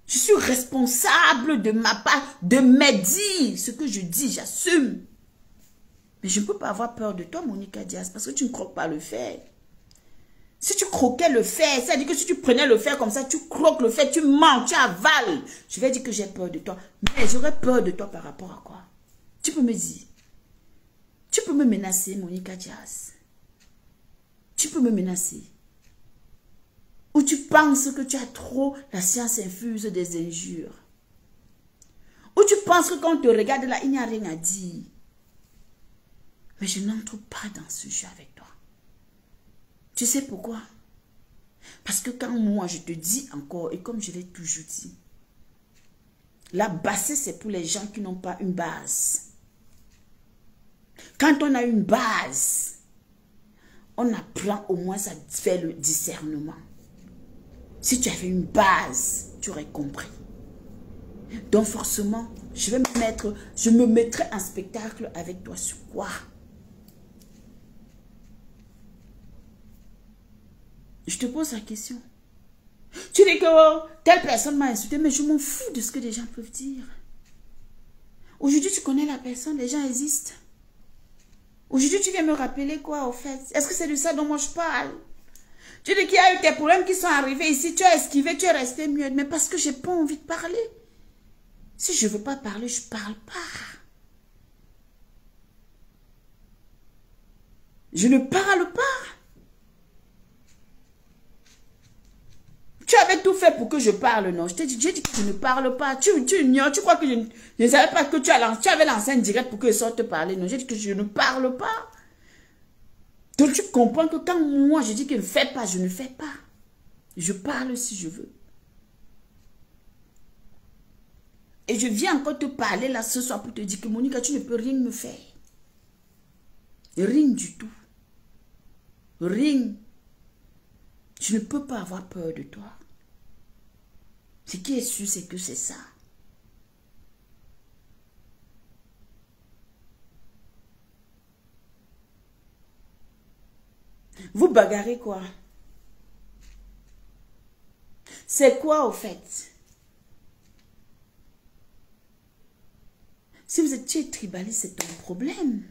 Je suis responsable de ma part, de mes dires. Ce que je dis, j'assume. Mais je ne peux pas avoir peur de toi, Monica Diaz, parce que tu ne croques pas le fer. Si tu croquais le fer, c'est-à-dire que si tu prenais le fer comme ça, tu croques le fer, tu manges, tu avales. Je vais dire que j'ai peur de toi. Mais j'aurais peur de toi par rapport à quoi? Tu peux me dire. Tu peux me menacer, Monica Diaz. Tu peux me menacer. Ou tu penses que tu as trop la science infuse des injures. Ou tu penses que quand on te regarde là, il n'y a rien à dire. Mais je n'entre pas dans ce jeu avec toi. Tu sais pourquoi? Parce que quand moi je te dis encore, et comme je l'ai toujours dit, la bassesse c'est pour les gens qui n'ont pas une base. Quand on a une base, on apprend au moins à faire le discernement. Si tu avais une base, tu aurais compris. Donc forcément, je me mettrai en spectacle avec toi sur quoi? Je te pose la question. Tu dis que oh, telle personne m'a insulté, mais je m'en fous de ce que les gens peuvent dire. Aujourd'hui, tu connais la personne, les gens existent. Aujourd'hui, tu viens me rappeler quoi, au fait? Est-ce que c'est de ça dont moi je parle? Tu dis qu'il y a eu des problèmes qui sont arrivés ici, tu as esquivé, tu es resté muette, mais parce que j'ai pas envie de parler. Si je veux pas parler, je parle pas. Je ne parle pas. Tu avais tout fait pour que je parle, non? Je t'ai dit, j'ai dit que je ne parle pas. Tu ignores, tu crois que je ne savais pas que tu avais l'enceinte directe pour que je sorte te parler, non? J'ai dit que je ne parle pas. Donc tu comprends que quand moi je dis que ne fais pas, je ne fais pas. Je parle si je veux. Et je viens encore te parler là ce soir pour te dire que Monica, tu ne peux rien me faire. Rien du tout. Rien. Je ne peux pas avoir peur de toi. Ce qui est sûr, c'est que c'est ça. Vous bagarrez quoi? C'est quoi au fait? Si vous étiez tribaliste, c'est ton problème.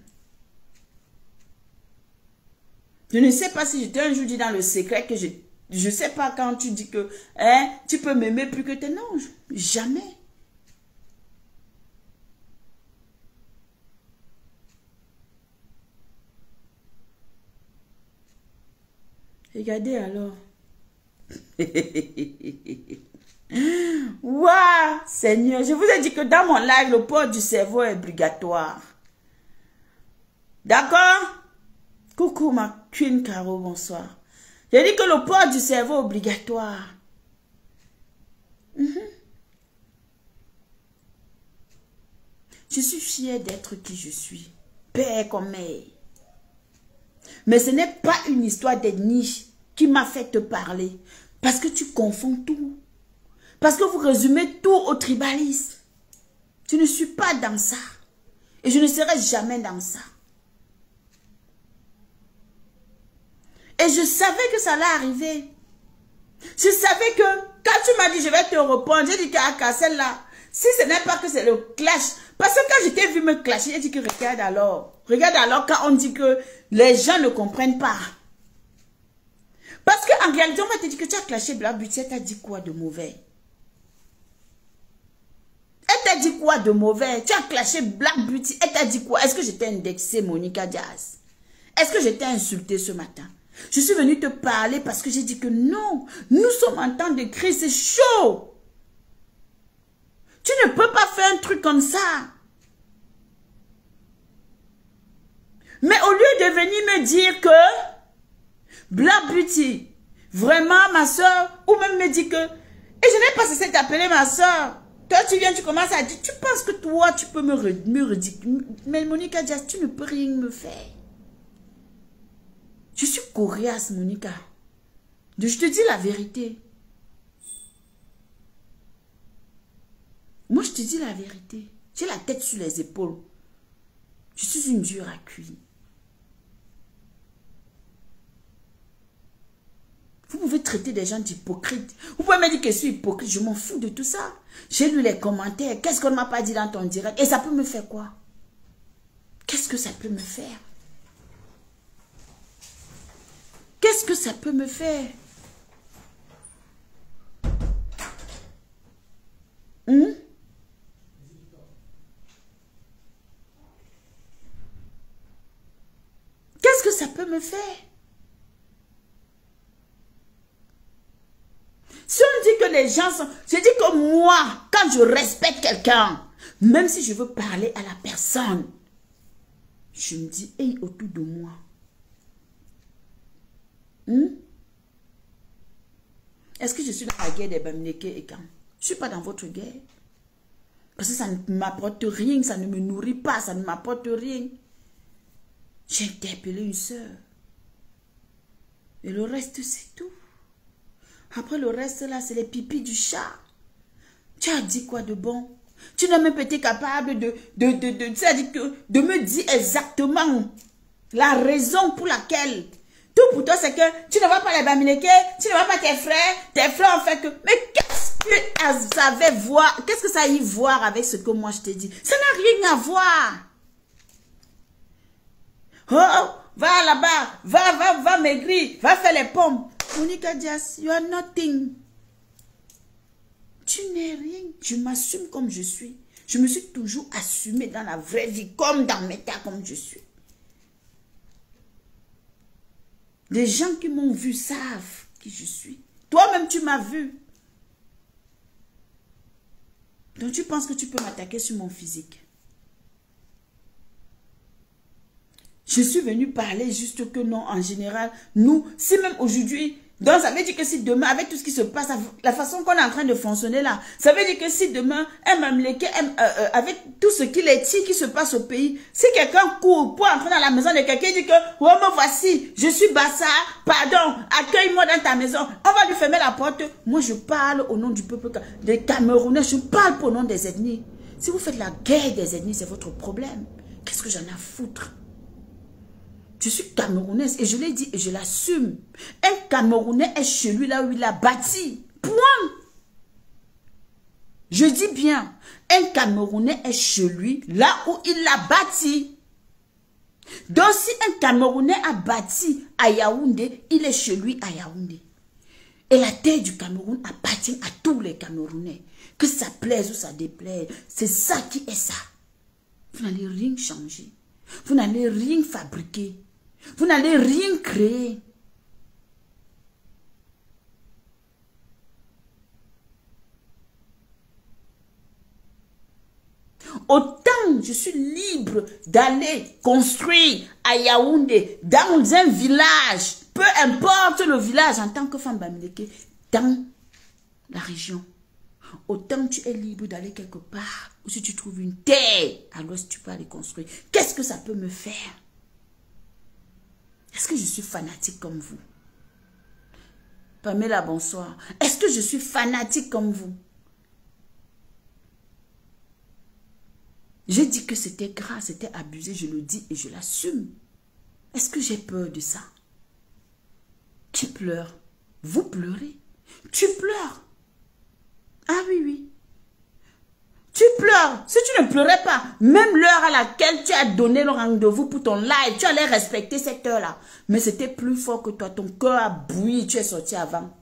Je ne sais pas si j'étais un jour dit dans le secret que je ne sais pas quand tu dis que hein, tu peux m'aimer plus que tes anges. Jamais. Regardez alors. Waouh, Seigneur, je vous ai dit que dans mon live, le port du cerveau est obligatoire. D'accord? Coucou ma Queen Caro, bonsoir. J'ai dit que le port du cerveau est obligatoire. Je suis fière d'être qui je suis. Père comme mère. Mais ce n'est pas une histoire d'ethnie qui m'a fait te parler. Parce que tu confonds tout. Parce que vous résumez tout au tribalisme. Je ne suis pas dans ça. Et je ne serai jamais dans ça. Et je savais que ça allait arriver. Je savais que quand tu m'as dit je vais te répondre, j'ai dit qu'à celle-là, si ce n'est pas que c'est le clash. Parce que quand je t'ai vu me clasher, j'ai dit que regarde alors. Regarde alors quand on dit que les gens ne comprennent pas. Parce qu'en réalité, on va te dire que tu as clashé Black Beauty, elle t'a dit quoi de mauvais? Elle t'a dit quoi de mauvais? Tu as clashé Black Beauty, elle t'a dit quoi? Est-ce que j'étais indexée, Monica Diaz? Est-ce que j'étais insultée ce matin? Je suis venue te parler parce que j'ai dit que non, nous sommes en temps de crise, c'est chaud. Tu ne peux pas faire un truc comme ça. Mais au lieu de venir me dire que Black Beauty, vraiment ma soeur, ou même me dire que, et je n'ai pas cessé d'appeler ma soeur. Toi tu viens, tu commences à dire, tu penses que toi tu peux me redire, mais Monica Diaz, tu ne peux rien me faire. Je suis coriace, Monica. Je te dis la vérité. Moi, je te dis la vérité. J'ai la tête sur les épaules. Je suis une dure à cuire. Vous pouvez traiter des gens d'hypocrites. Vous pouvez me dire que je suis hypocrite, je m'en fous de tout ça. J'ai lu les commentaires, qu'est-ce qu'on ne m'a pas dit dans ton direct? Et ça peut me faire quoi? Qu'est-ce que ça peut me faire? Qu'est-ce que ça peut me faire? Qu'est-ce que ça peut me faire? Si on dit que les gens sont... Je dis que moi, quand je respecte quelqu'un, même si je veux parler à la personne, je me dis, hey, autour de moi. Est-ce que je suis dans la guerre des Bamileke et quand? Je ne suis pas dans votre guerre. Parce que ça ne m'apporte rien, ça ne me nourrit pas, ça ne m'apporte rien. J'ai interpellé une soeur. Et le reste, c'est tout. Après le reste, là, c'est les pipis du chat. Tu as dit quoi de bon? Tu n'as même pas été capable de me dire exactement la raison pour laquelle. Tout pour toi, c'est que tu ne vois pas les Bamileke, tu ne vois pas tes frères ont fait que... Mais qu'est-ce que ça avait voir? Qu'est-ce que ça a y voir avec ce que moi je t'ai dit? Ça n'a rien à voir. Oh, va là-bas, va maigrir, va faire les pommes. Monica Diaz, you are nothing. Tu n'es rien. Je m'assume comme je suis. Je me suis toujours assumée dans la vraie vie, comme dans mes cas, comme je suis. Les gens qui m'ont vu savent qui je suis. Toi-même, tu m'as vu. Donc, tu penses que tu peux m'attaquer sur mon physique? Je suis venue parler juste que non, en général, nous, si même aujourd'hui, donc ça veut dire que si demain, avec tout ce qui se passe, la façon qu'on est en train de fonctionner là, ça veut dire que si demain, avec tout ce qu'il est qui se passe au pays, si quelqu'un court pour entrer dans la maison de quelqu'un et dit que, oh, me voici, je suis Bassa, pardon, accueille-moi dans ta maison, on va lui fermer la porte. Moi, je parle au nom du peuple des Camerounais, je parle pour le nom des ethnies. Si vous faites la guerre des ethnies, c'est votre problème. Qu'est-ce que j'en ai à foutre? Je suis camerounaise et je l'ai dit et je l'assume. Un Camerounais est chez lui là où il a bâti. Point. Je dis bien, un Camerounais est chez lui là où il a bâti. Donc si un Camerounais a bâti à Yaoundé, il est chez lui à Yaoundé. Et la terre du Cameroun appartient à tous les Camerounais. Que ça plaise ou ça déplaise, c'est ça qui est ça. Vous n'allez rien changer. Vous n'allez rien fabriquer. Vous n'allez rien créer. Autant je suis libre d'aller construire à Yaoundé, dans un village, peu importe le village, en tant que femme Bamileke, dans la région. Autant tu es libre d'aller quelque part, ou si tu trouves une terre, à l'ouest tu peux aller construire. Qu'est-ce que ça peut me faire? Est-ce que je suis fanatique comme vous? Pamela, bonsoir. Est-ce que je suis fanatique comme vous? J'ai dit que c'était grave, c'était abusé, je le dis et je l'assume. Est-ce que j'ai peur de ça? Qui pleure? Vous pleurez? Tu pleures? Ah oui, oui. Tu pleures. Si tu ne pleurais pas, même l'heure à laquelle tu as donné le rendez-vous pour ton live, tu allais respecter cette heure-là. Mais c'était plus fort que toi. Ton cœur a bouilli, tu es sorti avant.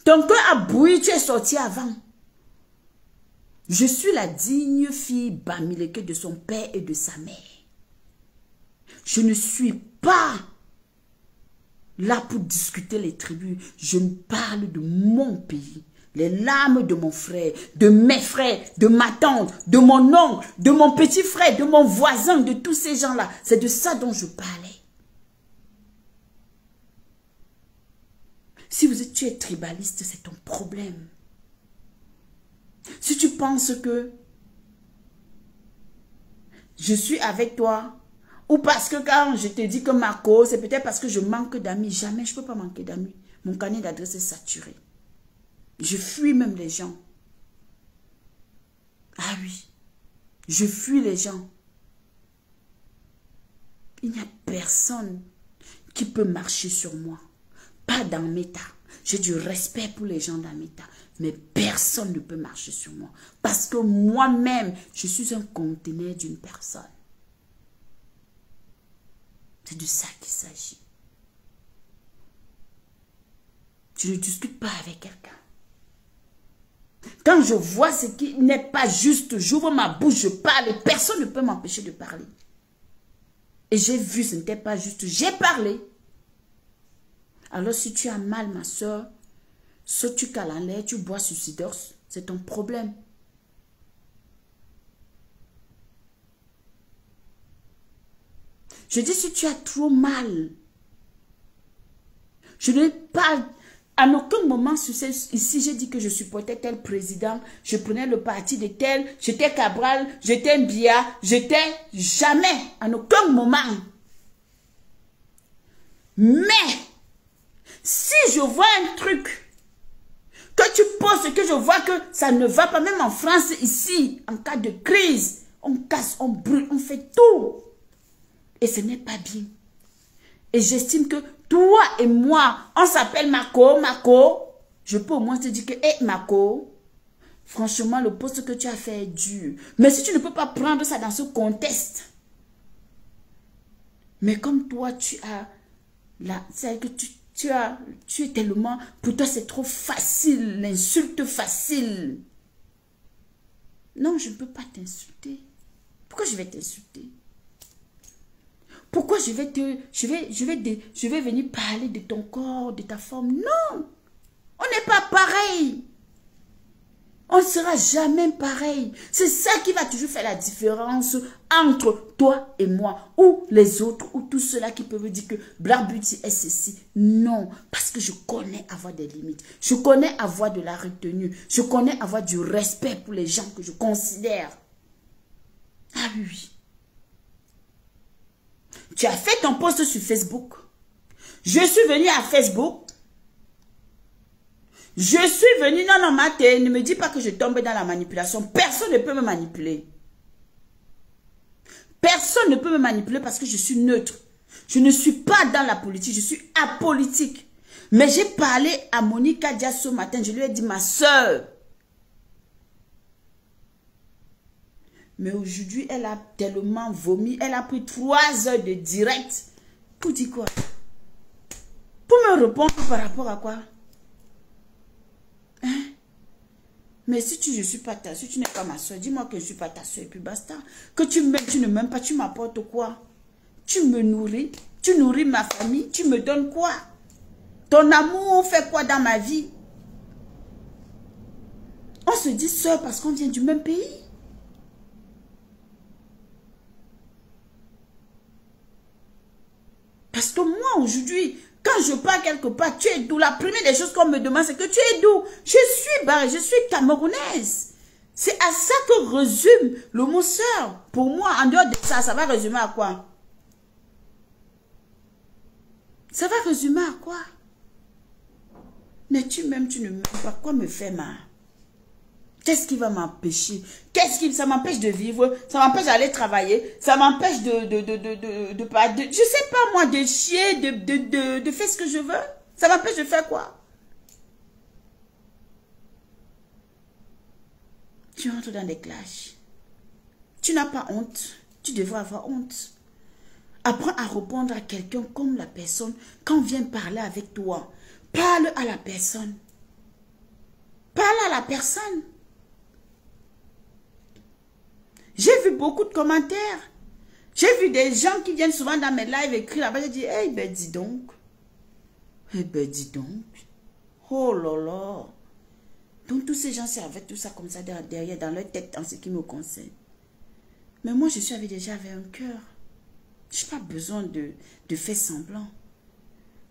Ton cœur a bouilli, tu es sorti avant. Je suis la digne fille Bamileke de son père et de sa mère. Je ne suis pas là pour discuter les tribus. Je me parle de mon pays. Les larmes de mon frère, de mes frères, de ma tante, de mon oncle, de mon petit frère, de mon voisin, de tous ces gens-là. C'est de ça dont je parlais. Si tu es tribaliste, c'est ton problème. Si tu penses que je suis avec toi, ou parce que quand je te dis que ma cause, c'est peut-être parce que je manque d'amis. Jamais, je ne peux pas manquer d'amis. Mon carnet d'adresse est saturé. Je fuis même les gens. Ah oui, je fuis les gens. Il n'y a personne qui peut marcher sur moi. Pas dans Meta. J'ai du respect pour les gens dans Meta. Mais personne ne peut marcher sur moi. Parce que moi-même, je suis un conteneur d'une personne. C'est de ça qu'il s'agit. Je ne discute pas avec quelqu'un. Quand je vois ce qui n'est pas juste, j'ouvre ma bouche, je parle et personne ne peut m'empêcher de parler. Et j'ai vu, ce n'était pas juste, j'ai parlé. Alors si tu as mal, ma soeur, soit tu cales en l'air, tu bois suicidaire, c'est ton problème. Je dis si tu as trop mal, je n'ai pas, à aucun moment ici, j'ai dit que je supportais tel président, je prenais le parti de tel, j'étais Cabral, j'étais Mbia, j'étais jamais, à aucun moment. Mais, si je vois un truc, que tu penses que je vois que ça ne va pas, même en France, ici, en cas de crise, on casse, on brûle, on fait tout. Et ce n'est pas bien. Et j'estime que toi et moi, on s'appelle Mako. Je peux au moins te dire que, hé Mako, franchement, le poste que tu as fait est dur. Mais si tu ne peux pas prendre ça dans ce contexte, mais comme toi, tu as, là, c'est que tu es tellement, pour toi c'est trop facile, l'insulte facile. Non, je ne peux pas t'insulter. Pourquoi je vais t'insulter? Pourquoi je vais venir parler de ton corps, de ta forme? Non! On n'est pas pareil. On ne sera jamais pareil. C'est ça qui va toujours faire la différence entre toi et moi, ou les autres, ou tous ceux-là qui peuvent dire que Black Beauty est ceci. Non, parce que je connais avoir des limites. Je connais avoir de la retenue. Je connais avoir du respect pour les gens que je considère. Ah oui. Tu as fait ton post sur Facebook. Je suis venue à Facebook. Je suis venue, non, Maté, ne me dis pas que je tombe dans la manipulation. Personne ne peut me manipuler. Personne ne peut me manipuler parce que je suis neutre. Je ne suis pas dans la politique, je suis apolitique. Mais j'ai parlé à Monica Dia ce matin, je lui ai dit, ma soeur. Mais aujourd'hui, elle a tellement vomi, elle a pris 3 heures de direct. Pour dire quoi? Pour me répondre par rapport à quoi? Hein? Mais si je ne suis pas ta soeur, si tu n'es pas ma soeur, dis-moi que je ne suis pas ta soeur et puis basta. Que tu m'aimes, tu ne m'aimes pas, tu m'apportes quoi? Tu me nourris, tu nourris ma famille, tu me donnes quoi? Ton amour fait quoi dans ma vie? On se dit soeur parce qu'on vient du même pays. Parce que moi aujourd'hui, quand je pars quelque part, tu es d'où? La première des choses qu'on me demande, c'est que tu es d'où? Je suis barrée, je suis camerounaise. C'est à ça que résume le mot sœur. Pour moi, en dehors de ça, ça va résumer à quoi? Ça va résumer à quoi? Mais tu m'aimes, tu ne m'aimes pas. Quoi me fait mal? Qu'est-ce qui va m'empêcher? Ça m'empêche de vivre? Ça m'empêche d'aller travailler? Ça m'empêche de je sais pas moi, de chier, de faire ce que je veux? Ça m'empêche de faire quoi? Tu entres dans des clashs. Tu n'as pas honte. Tu devrais avoir honte. Apprends à répondre à quelqu'un comme la personne. Quand on vient parler avec toi, parle à la personne. Parle à la personne. J'ai vu beaucoup de commentaires. J'ai vu des gens qui viennent souvent dans mes lives écrire là-bas. J'ai dit, eh ben dis donc. Eh ben dis donc. Oh là là. Donc tous ces gens servaient tout ça comme ça derrière, dans leur tête, en ce qui me concerne. Mais moi, je suis déjà avec un cœur. Je n'ai pas besoin de faire semblant.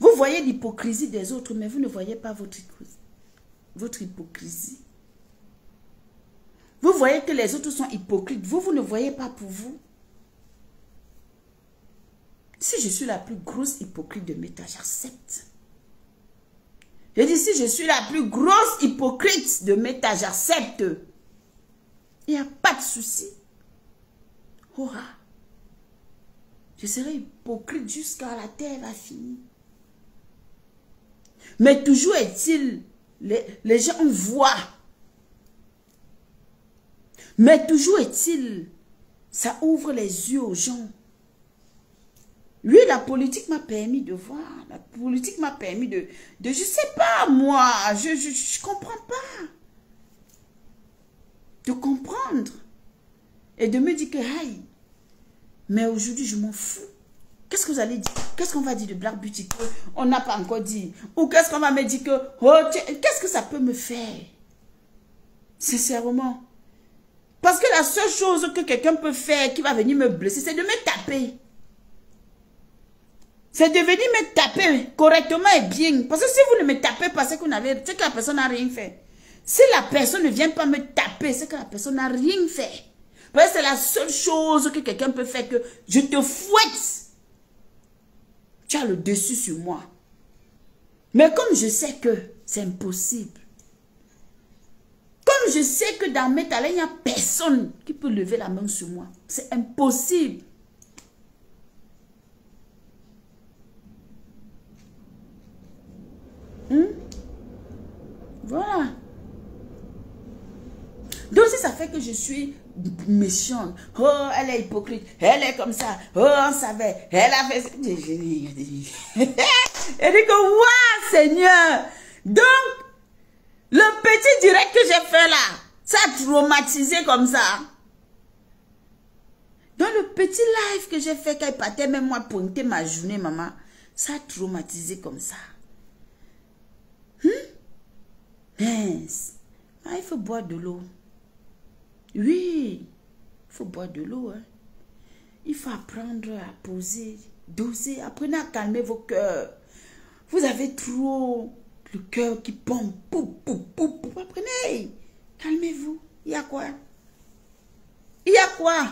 Vous voyez l'hypocrisie des autres, mais vous ne voyez pas votre hypocrisie. Vous voyez que les autres sont hypocrites. Vous ne voyez pas pour vous. Si je suis la plus grosse hypocrite de Meta, j'accepte. Je dis, si je suis la plus grosse hypocrite de Meta, j'accepte. Il n'y a pas de souci. Hurrah. Je serai hypocrite jusqu'à la terre va finir. Mais toujours est-il, les gens voient. Mais toujours est-il, ça ouvre les yeux aux gens. Oui, la politique m'a permis de voir. La politique m'a permis de je sais pas, moi, je comprends pas. De comprendre. Et de me dire que, aïe, mais aujourd'hui, je m'en fous. Qu'est-ce que vous allez dire? Qu'est-ce qu'on va dire de Black Beauty? On n'a pas encore dit. Ou qu'est-ce qu'on va me dire que, oh, qu'est-ce que ça peut me faire? Sincèrement. Parce que la seule chose que quelqu'un peut faire qui va venir me blesser, c'est de me taper. C'est de venir me taper correctement et bien. Parce que si vous ne me tapez pas, c'est que la personne n'a rien fait. Si la personne ne vient pas me taper, c'est que la personne n'a rien fait. Parce que c'est la seule chose que quelqu'un peut faire, que je te fouette. Tu as le dessus sur moi. Mais comme je sais que c'est impossible, comme je sais que dans mes talents, il n'y a personne qui peut lever la main sur moi. C'est impossible. Voilà. Donc si ça fait que je suis méchante, oh elle est hypocrite, elle est comme ça, oh on savait, elle a fait ça. Elle dit que waouh Seigneur. Donc le petit direct que j'ai fait là, ça a traumatisé comme ça. Dans le petit live que j'ai fait quand il partait même moi pointer ma journée maman, ça a traumatisé comme ça. Mince. Ah, il faut boire de l'eau. Oui, il faut boire de l'eau. Hein. Il faut apprendre à poser, doser. Apprenez à calmer vos cœurs. Vous avez trop le cœur qui pompe. Pou, pou, pou, pou. Apprenez. Calmez-vous. Il y a quoi? Il y a quoi?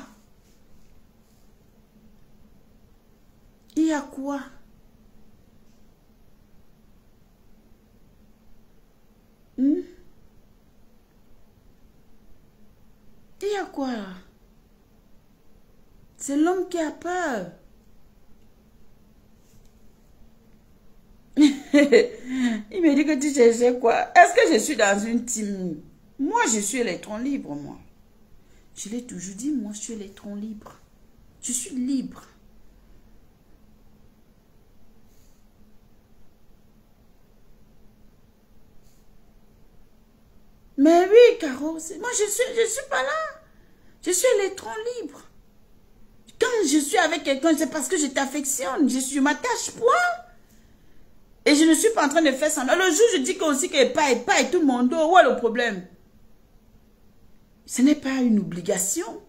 Il y a quoi? Il y a quoi? C'est l'homme qui a peur. Il me dit que tu cherchais quoi? Est-ce que je suis dans une team? Moi, je suis électron libre, moi. Je l'ai toujours dit, moi, je suis électron libre. Je suis libre. Mais oui, Caro, moi, je suis pas là. Je suis électron libre. Quand je suis avec quelqu'un, c'est parce que je t'affectionne. Je m'attache, point. Et je ne suis pas en train de faire ça. Le jour, je dis aussi que pas et tout le monde. Où est le problème? Ce n'est pas une obligation.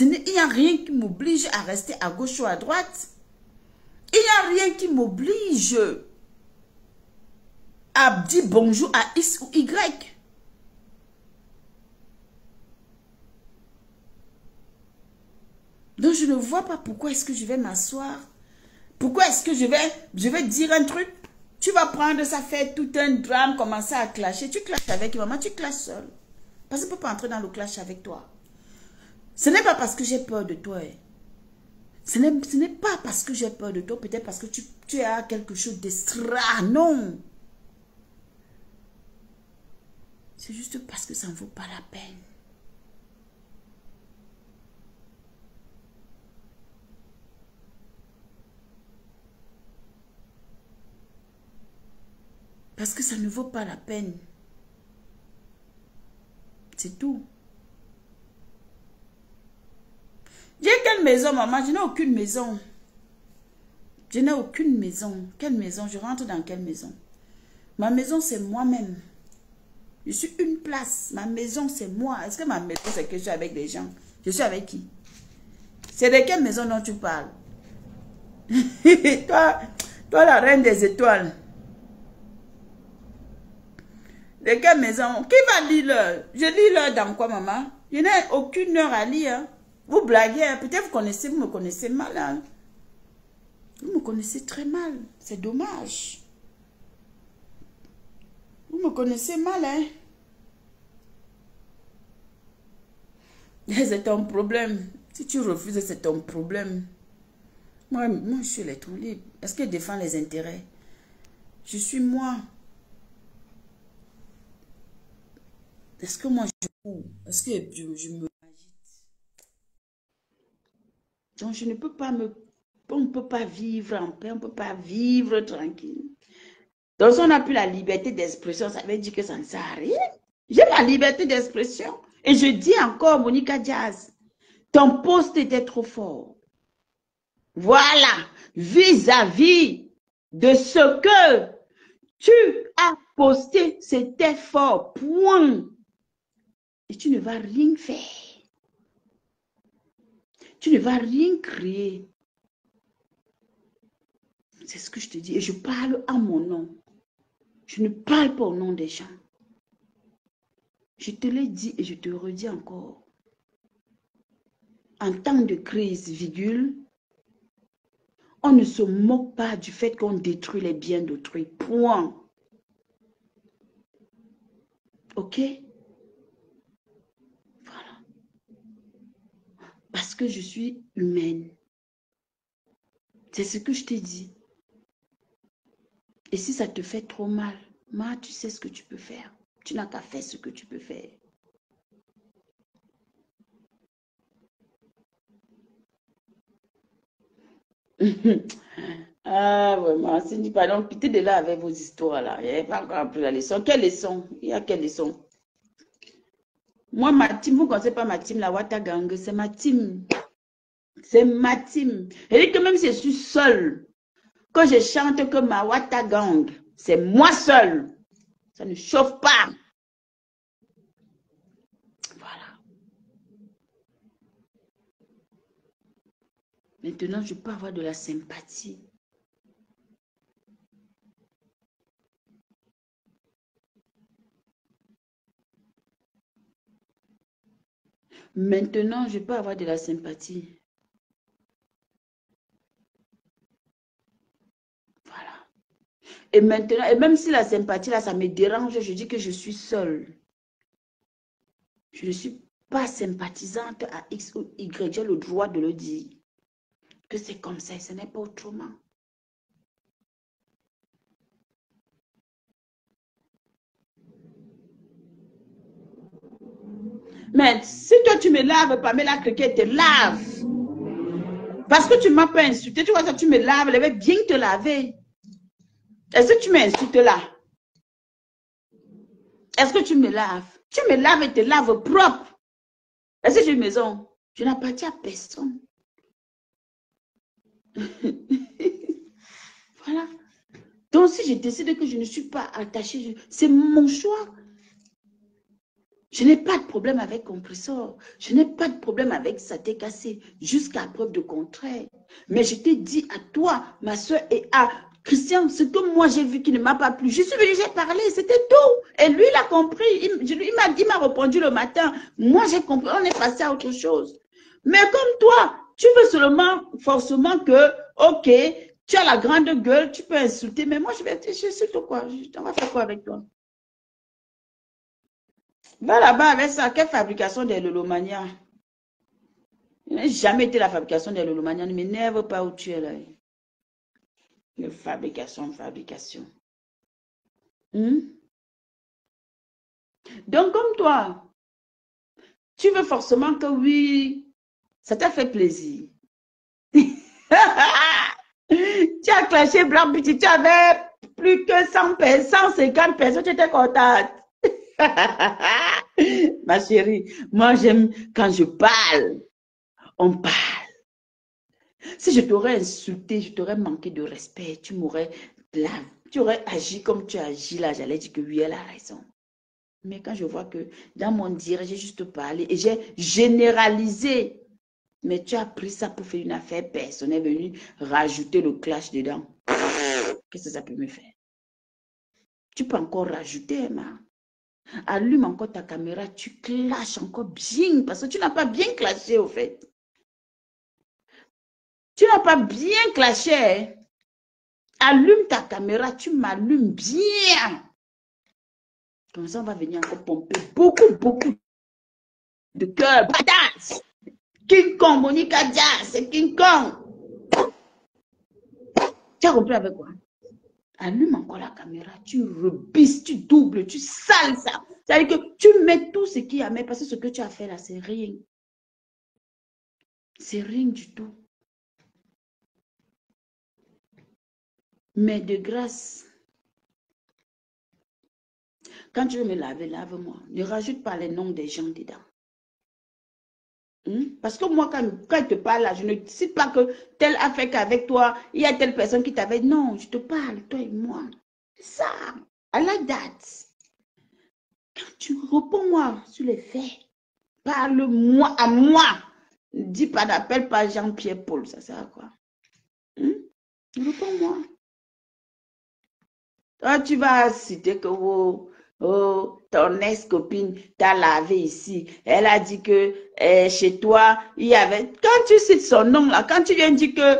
Il n'y a rien qui m'oblige à rester à gauche ou à droite. Il n'y a rien qui m'oblige à dire bonjour à X ou Y. Donc je ne vois pas pourquoi est-ce que je vais m'asseoir. Pourquoi est-ce que je vais dire un truc. Tu vas prendre ça, faire tout un drame, commencer à clasher. Tu clashes avec maman, tu clashes seul. Parce que je ne peux pas entrer dans le clash avec toi. Ce n'est pas parce que j'ai peur de toi. Ce n'est pas parce que j'ai peur de toi. Peut-être parce que tu as quelque chose d'extra. Non. C'est juste parce que ça ne vaut pas la peine. Parce que ça ne vaut pas la peine. C'est tout. J'ai quelle maison, maman? Je n'ai aucune maison. Je n'ai aucune maison. Quelle maison? Je rentre dans quelle maison? Ma maison, c'est moi-même. Je suis une place. Ma maison, c'est moi. Est-ce que ma maison, c'est que je suis avec des gens? Je suis avec qui? C'est de quelle maison dont tu parles? toi, la reine des étoiles. De quelle maison? Qui va lire l'heure? Je lis l'heure dans quoi, maman? Je n'ai aucune heure à lire. Hein. Vous blaguez. Hein. Peut-être vous me connaissez mal. Hein. Vous me connaissez très mal. C'est dommage. Vous me connaissez mal, hein? C'est ton problème. Si tu refuses, c'est ton problème. Moi, je suis électron libre. Est-ce qu'elle défend les intérêts? Je suis moi. Est-ce que moi, est-ce que je me... Donc, je ne peux pas me... On ne peut pas vivre en paix, on ne peut pas vivre tranquille. Donc, si on n'a plus la liberté d'expression, ça veut dire que ça ne sert à rien. J'ai ma liberté d'expression. Et je dis encore, Monica Diaz, ton poste était trop fort. Voilà, vis-à-vis de ce que tu as posté, c'était fort, point. Et tu ne vas rien faire. Tu ne vas rien créer. C'est ce que je te dis. Et je parle à mon nom. Je ne parle pas au nom des gens. Je te l'ai dit et je te redis encore. En temps de crise, virgule, on ne se moque pas du fait qu'on détruit les biens d'autrui. Point. Ok? Voilà. Parce que je suis humaine. C'est ce que je t'ai dit. Et si ça te fait trop mal, tu sais ce que tu peux faire. Tu n'as qu'à faire ce que tu peux faire. Ah, vraiment, Cindy, pardon, quittez de là avec vos histoires là. Il n'y avait pas encore appris la leçon. Quelle leçon? Il y a quelle leçon? Moi, ma team, vous ne connaissez pas ma team, la Watagang, c'est ma team. C'est ma team. Et que même si je suis seule, quand je chante que ma Watagang, c'est moi seule. Ça ne chauffe pas. Voilà. Maintenant, je peux avoir de la sympathie. Maintenant, je peux avoir de la sympathie. Voilà. Et maintenant, et même si la sympathie, là, ça me dérange, je dis que je suis seule. Je ne suis pas sympathisante à X ou Y. J'ai le droit de le dire. Que c'est comme ça et ce n'est pas autrement. Mais si toi, tu me laves, Pamela Cricket te lave. Parce que tu ne m'as pas insulté. Tu vois, ça, tu me laves, elle va bien te laver. Est-ce que tu m'insultes là? Est-ce que tu me laves? Tu me laves et te laves propre. Est-ce que j'ai une maison? Je n'appartiens à personne. Voilà. Donc, si je décide que je ne suis pas attachée, c'est mon choix. Je n'ai pas de problème avec compresseur. Je n'ai pas de problème avec ça t'est cassé. Jusqu'à preuve de contraire. Mais je t'ai dit à toi, ma soeur, et à Christian, ce que moi j'ai vu qui ne m'a pas plu. Je suis venue, j'ai parlé, c'était tout. Et lui, il a compris. Il m'a répondu le matin. Moi, j'ai compris. On est passé à autre chose. Mais comme toi, tu veux seulement, forcément que, ok, tu as la grande gueule, tu peux insulter. Mais moi, je insulte quoi? On va faire quoi avec toi? Va là-bas avec ça. Quelle fabrication des Lolomania? Il n'a jamais été la fabrication des Lolomania. Ne m'énerve pas où tu es là. De fabrication, fabrication. Donc, comme toi, tu veux forcément que oui, ça t'a fait plaisir. Tu as clashé Blanc Petit, tu avais plus que 100 personnes, 150 personnes, tu étais contente. Ma chérie, moi j'aime quand je parle, on parle. Si je t'aurais insulté, je t'aurais manqué de respect, tu m'aurais là, tu aurais agi comme tu agis là, j'allais dire que oui, elle a raison. Mais quand je vois que dans mon direct, j'ai juste parlé et j'ai généralisé, mais tu as pris ça pour faire une affaire personnelle, venu rajouter le clash dedans. Qu'est-ce que ça peut me faire? Tu peux encore rajouter, Emma. Allume encore ta caméra, tu clashes encore bien, parce que tu n'as pas bien clashé au fait. Tu n'as pas bien clashé. Hein? Allume ta caméra, tu m'allumes bien. Comme ça, on va venir encore pomper beaucoup de cœur. Badass. King Kong, Monica Diaz, c'est King Kong. Tu as compris avec quoi? Allume encore la caméra, tu rebisses, tu doubles, tu sales ça. C'est-à-dire que tu mets tout ce qu'il y a, mais parce que ce que tu as fait là, c'est rien. C'est rien du tout. Mais de grâce, quand tu veux me laver, lave-moi. Ne rajoute pas les noms des gens dedans. Parce que moi, quand je te parle là, je ne cite pas que tel a fait qu'avec toi, il y a telle personne qui t'avait. Non, je te parle, toi et moi. C'est ça. I like that. Quand tu réponds-moi sur les faits, parle-moi à moi. Ne dis pas, n'appelle pas Jean-Pierre Paul. Ça sert à quoi? Réponds-moi. Toi, tu vas citer que ton ex-copine t'a lavé ici. Elle a dit que chez toi, il y avait... Quand tu cites son nom, là, quand tu viens dire que...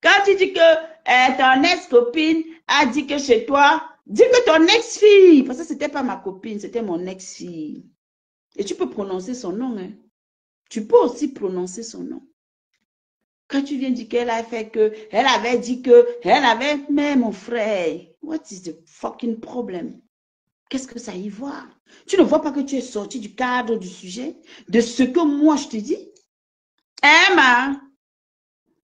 quand tu dis que ton ex-copine a dit que chez toi, dis que ton ex-fille, parce que ce n'était pas ma copine, c'était mon ex-fille. Et tu peux prononcer son nom. Hein. Tu peux aussi prononcer son nom. Quand tu viens dire qu'elle a fait que, elle avait dit que, elle avait, mais mon frère, what is the fucking problem? Qu'est-ce que ça y voit? Tu ne vois pas que tu es sorti du cadre du sujet, de ce que moi je te dis? Emma,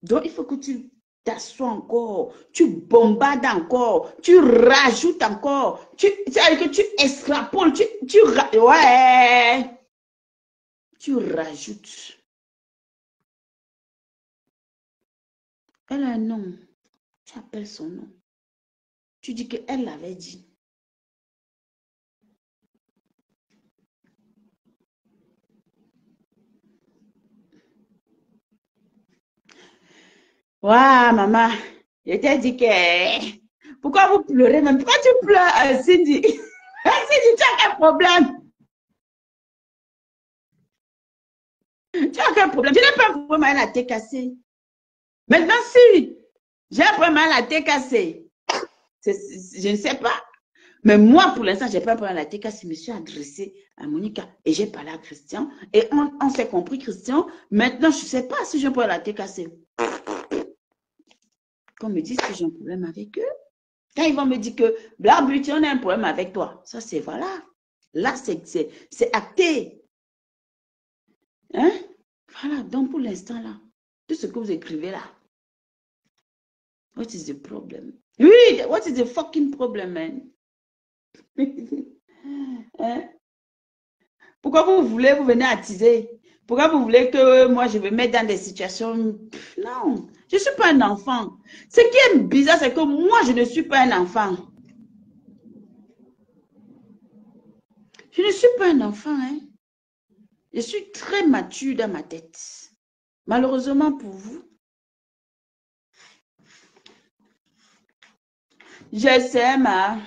donc il faut que tu t'assoies encore, tu bombardes encore, tu rajoutes encore, c'est-à-dire que tu extrapoles, ouais, tu rajoutes. Elle a un nom, tu appelles son nom. Tu dis qu'elle l'avait dit. Waouh, maman, je t'ai dit que... Pourquoi vous pleurez même? Pourquoi tu pleures, Cindy? Cindy, tu as quel problème? Tu as quel problème? Tu n'as pas un problème à la tête cassée. Maintenant, si j'ai un problème à la tête cassée, je ne sais pas. Mais moi, pour l'instant, je n'ai pas un problème à la tête cassée. Je me suis adressée à Monica et j'ai parlé à Christian. Et on s'est compris, Christian. Maintenant, je ne sais pas si j'ai un problème à la tête cassée. Qu'on me dise que j'ai un problème avec eux. Quand ils vont me dire que Black Beauty, on a un problème avec toi. Ça, c'est voilà. Là, c'est acté. Hein? Voilà. Donc, pour l'instant, là, tout ce que vous écrivez là, what is the problem? Oui, what is the fucking problem, man? Hein? Pourquoi vous voulez, vous venez attiser? Pourquoi vous voulez que moi, je me mette dans des situations... Non, je ne suis pas un enfant. Ce qui est bizarre, c'est que moi, je ne suis pas un enfant. Je ne suis pas un enfant, hein. Je suis très mature dans ma tête. Malheureusement pour vous. Je sais, ma...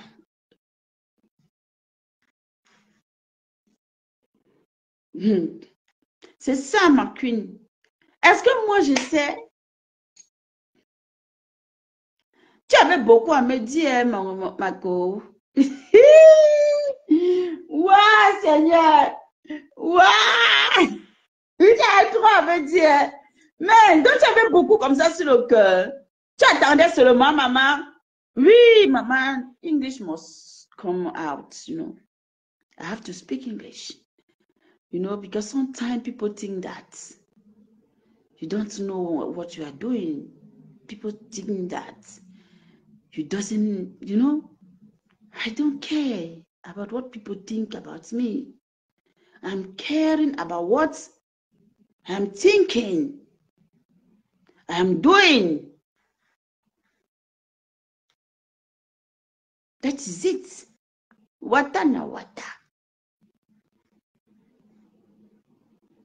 C'est ça, ma queen. Est-ce que moi, je sais? Tu avais beaucoup à me dire, hein, ma go. Ouah, Seigneur. Ouah. Tu avais trop à me dire. Mais donc, tu avais beaucoup comme ça sur le cœur. Tu attendais seulement, maman. Oui, maman. English must come out, you know. I have to speak English. You know, because sometimes people think that you don't know what you are doing. People think that you doesn't, you know, I don't care about what people think about me. I'm caring about what I'm thinking, I'm doing. That is it. Wata na wata.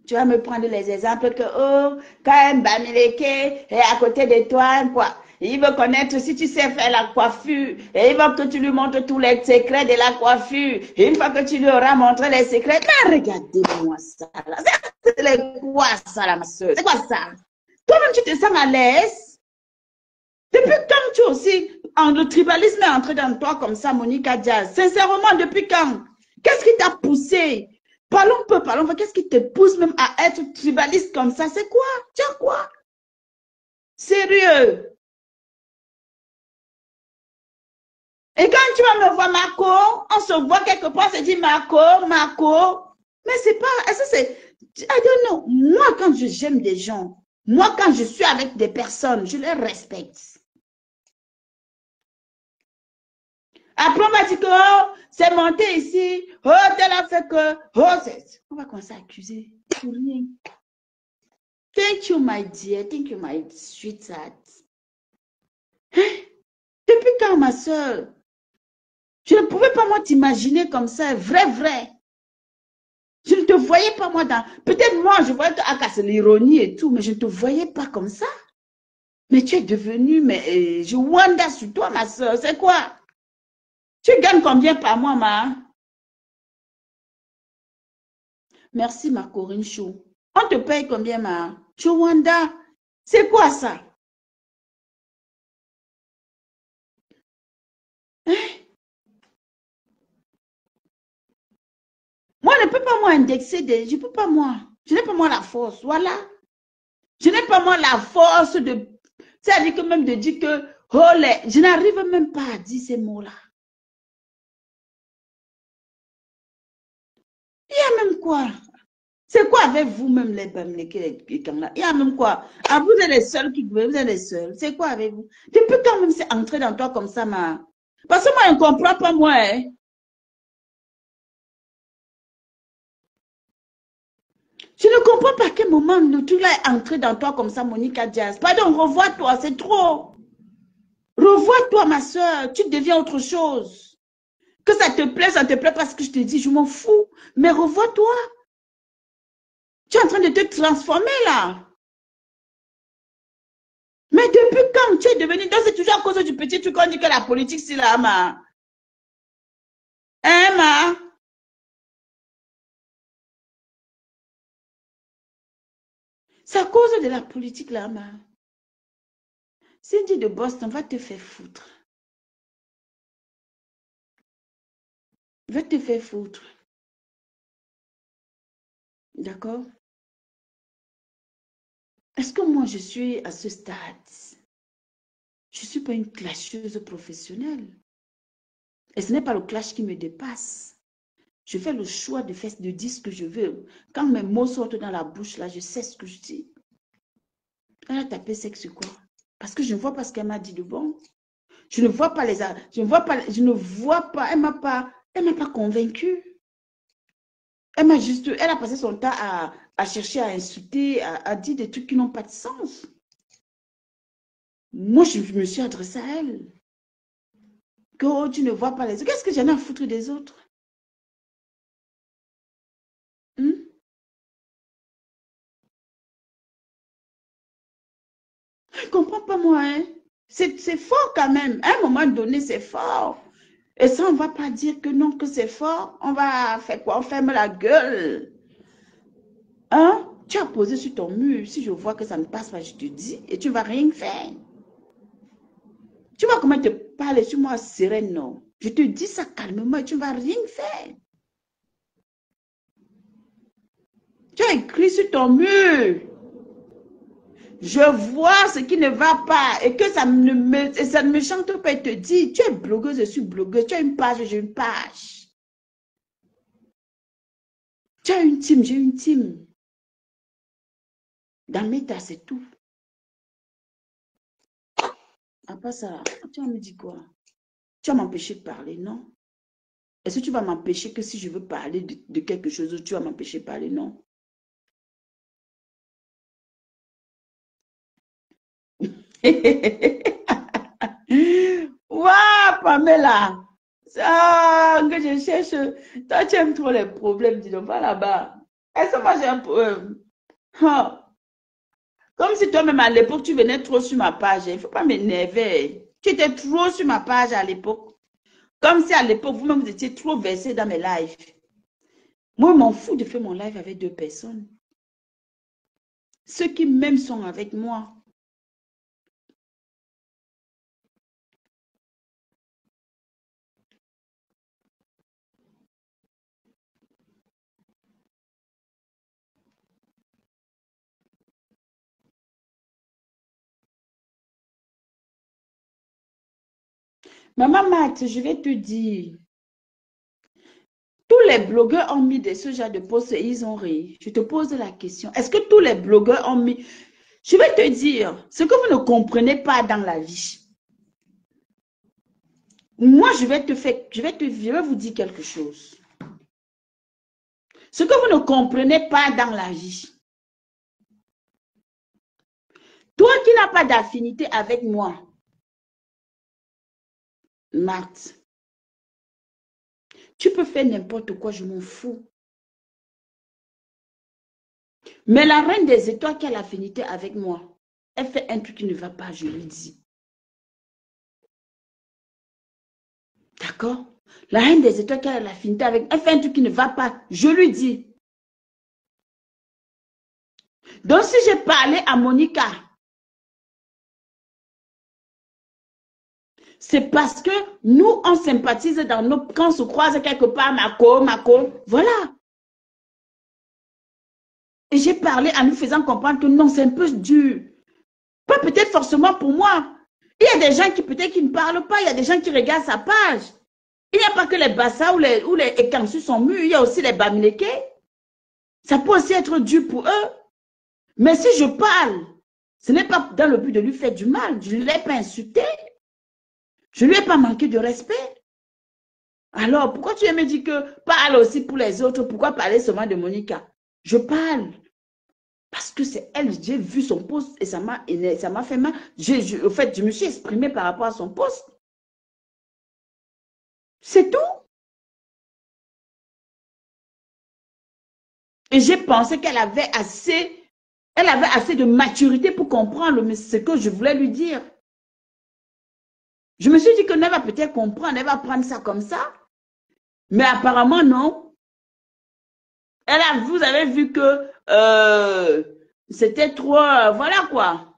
Tu vas me prendre les exemples que, oh, quand un Bamileke est à côté de toi, quoi, il veut connaître si tu sais faire la coiffure, et il veut que tu lui montres tous les secrets de la coiffure. Et une fois que tu lui auras montré les secrets, mais regardez-moi ça, là. C'est quoi ça, là, ma soeur? C'est quoi ça? Toi-même, tu te sens à l'aise? Depuis quand tu aussi, le tribalisme est entré dans toi comme ça, Monica Diaz? Sincèrement, depuis quand? Qu'est-ce qui t'a poussé? Parlons peu, parlons peu. Qu'est-ce qui te pousse même à être tribaliste comme ça? C'est quoi? Tu as quoi? Sérieux? Et quand tu vas me voir, Marco, on se voit quelque part, on se dit Marco, Marco. Mais c'est pas, est-ce que c'est, I don't know. Moi, quand j'aime des gens, moi, quand je suis avec des personnes, je les respecte. Après, on va dire que oh, c'est monté ici, oh, tel a fait que, oh, c'est. On va commencer à accuser pour rien. Thank you, my dear. Thank you, my sweetheart. Depuis quand, ma soeur? Je ne pouvais pas, moi, t'imaginer comme ça, vrai, vrai. Je ne te voyais pas, moi, dans. Peut-être moi, je voyais que ah, c'est l'ironie et tout, mais je ne te voyais pas comme ça. Mais tu es devenu, mais je wonder sur toi, ma soeur. C'est quoi? Tu gagnes combien par mois, ma? Merci, ma Corinne Chou. On te paye combien, ma? Je wonder. C'est quoi ça? Hein? Moi, je ne peux pas, moi, indexer des. Je ne peux pas, moi. Je n'ai pas, moi, la force. Voilà. Je n'ai pas, moi, la force de. C'est-à-dire que même de dire que. Oh, les... Je n'arrive même pas à dire ces mots-là. Il y a même quoi? C'est quoi avec vous-même, les Bamileke, les Kangla? Il y a même quoi? Ah, vous êtes les seuls qui vous êtes les seuls. C'est quoi avec vous? Depuis quand même c'est entré dans toi comme ça, ma? Parce que moi, je ne comprends pas, moi. Hein. Je ne comprends pas à quel moment le truc là est entré dans toi comme ça, Monica Diaz. Pardon, revois-toi, c'est trop. Revois-toi, ma soeur. Tu deviens autre chose. Que ça te plaît parce que je te dis, je m'en fous. Mais revois-toi. Tu es en train de te transformer là. Mais depuis quand tu es devenu... Donc c'est toujours à cause du petit truc qu'on dit que la politique, c'est là, ma. Hein, ma? C'est à cause de la politique, là, ma. Cindy de Boston va te faire foutre. Va te faire foutre. D'accord? Est-ce que moi, je suis à ce stade? Je ne suis pas une clasheuse professionnelle. Et ce n'est pas le clash qui me dépasse. Je fais le choix de dire ce que je veux. Quand mes mots sortent dans la bouche, là, je sais ce que je dis. Elle a tapé sexe quoi? Parce que je ne vois pas ce qu'elle m'a dit de bon. Je ne vois pas les... Je ne vois pas... Elle m'a pas convaincue. Elle a passé son temps à chercher à insulter, à dire des trucs qui n'ont pas de sens. Moi, je me suis adressée à elle. Que oh, tu ne vois pas les autres. Qu'est-ce que j'en ai à foutre des autres? Hmm? Je ne comprends pas moi. Hein? C'est fort quand même. À un moment donné, c'est fort. Et ça, on ne va pas dire que non, que c'est fort. On va faire quoi? On ferme la gueule. Hein? Tu as posé sur ton mur. Si je vois que ça ne passe pas, je te dis. Et tu ne vas rien faire. Tu vois comment te parler sur moi sereine, non? Je te dis ça calmement et tu ne vas rien faire. Tu as écrit sur ton mur. Je vois ce qui ne va pas et que ça ne me chante pas et te dit, tu es blogueuse, je suis blogueuse, tu as une page, j'ai une page. Tu as une team, j'ai une team. Dans mes tas, c'est tout. Après ça, tu vas me dire quoi? Tu vas m'empêcher de parler, non? Est-ce que tu vas m'empêcher que si je veux parler de quelque chose, tu vas m'empêcher de parler, non? Waouh, Pamela! Ah, que je cherche. Toi, tu aimes trop les problèmes, dis donc, pas là-bas. Est-ce que moi j'ai un problème? Ah, comme si toi-même à l'époque, tu venais trop sur ma page. Il ne faut pas m'énerver. Tu étais trop sur ma page à l'époque. Comme si à l'époque, vous-même, vous étiez trop versé dans mes lives. Moi, je m'en fous de faire mon live avec deux personnes. Ceux qui même sont avec moi. Maman Matt, je vais te dire. Tous les blogueurs ont mis ce genre de posts et ils ont ri. Je te pose la question. Est-ce que tous les blogueurs ont mis... Je vais te dire, ce que vous ne comprenez pas dans la vie. Moi, je vais vous dire quelque chose. Ce que vous ne comprenez pas dans la vie. Toi qui n'as pas d'affinité avec moi, Marthe, tu peux faire n'importe quoi, je m'en fous. Mais la reine des étoiles qui a l'affinité avec moi, elle fait un truc qui ne va pas, je lui dis. D'accord? La reine des étoiles qui a l'affinité avec moi, elle fait un truc qui ne va pas, je lui dis. Donc si j'ai parlé à Monica, c'est parce que nous, on sympathise dans nos... Quand on se croise quelque part, Mako, voilà. Et j'ai parlé en lui faisant comprendre que non, c'est un peu dur. Pas peut-être forcément pour moi. Il y a des gens qui peut-être qui ne parlent pas, il y a des gens qui regardent sa page. Il n'y a pas que les Bassa ou les Ekansu sont mûrs, il y a aussi les Bamileke. Ça peut aussi être dur pour eux. Mais si je parle, ce n'est pas dans le but de lui faire du mal. Je ne l'ai pas insulté. Je ne lui ai pas manqué de respect. Alors, pourquoi tu me dis que parle aussi pour les autres? Pourquoi parler seulement de Monica? Je parle. Parce que c'est elle, j'ai vu son post et ça m'a fait mal. Au fait, je me suis exprimée par rapport à son post. C'est tout. Et j'ai pensé qu'elle avait assez de maturité pour comprendre ce que je voulais lui dire. Je me suis dit qu'elle va peut-être comprendre, elle va prendre ça comme ça. Mais apparemment, non. Vous avez vu que c'était trop, voilà quoi.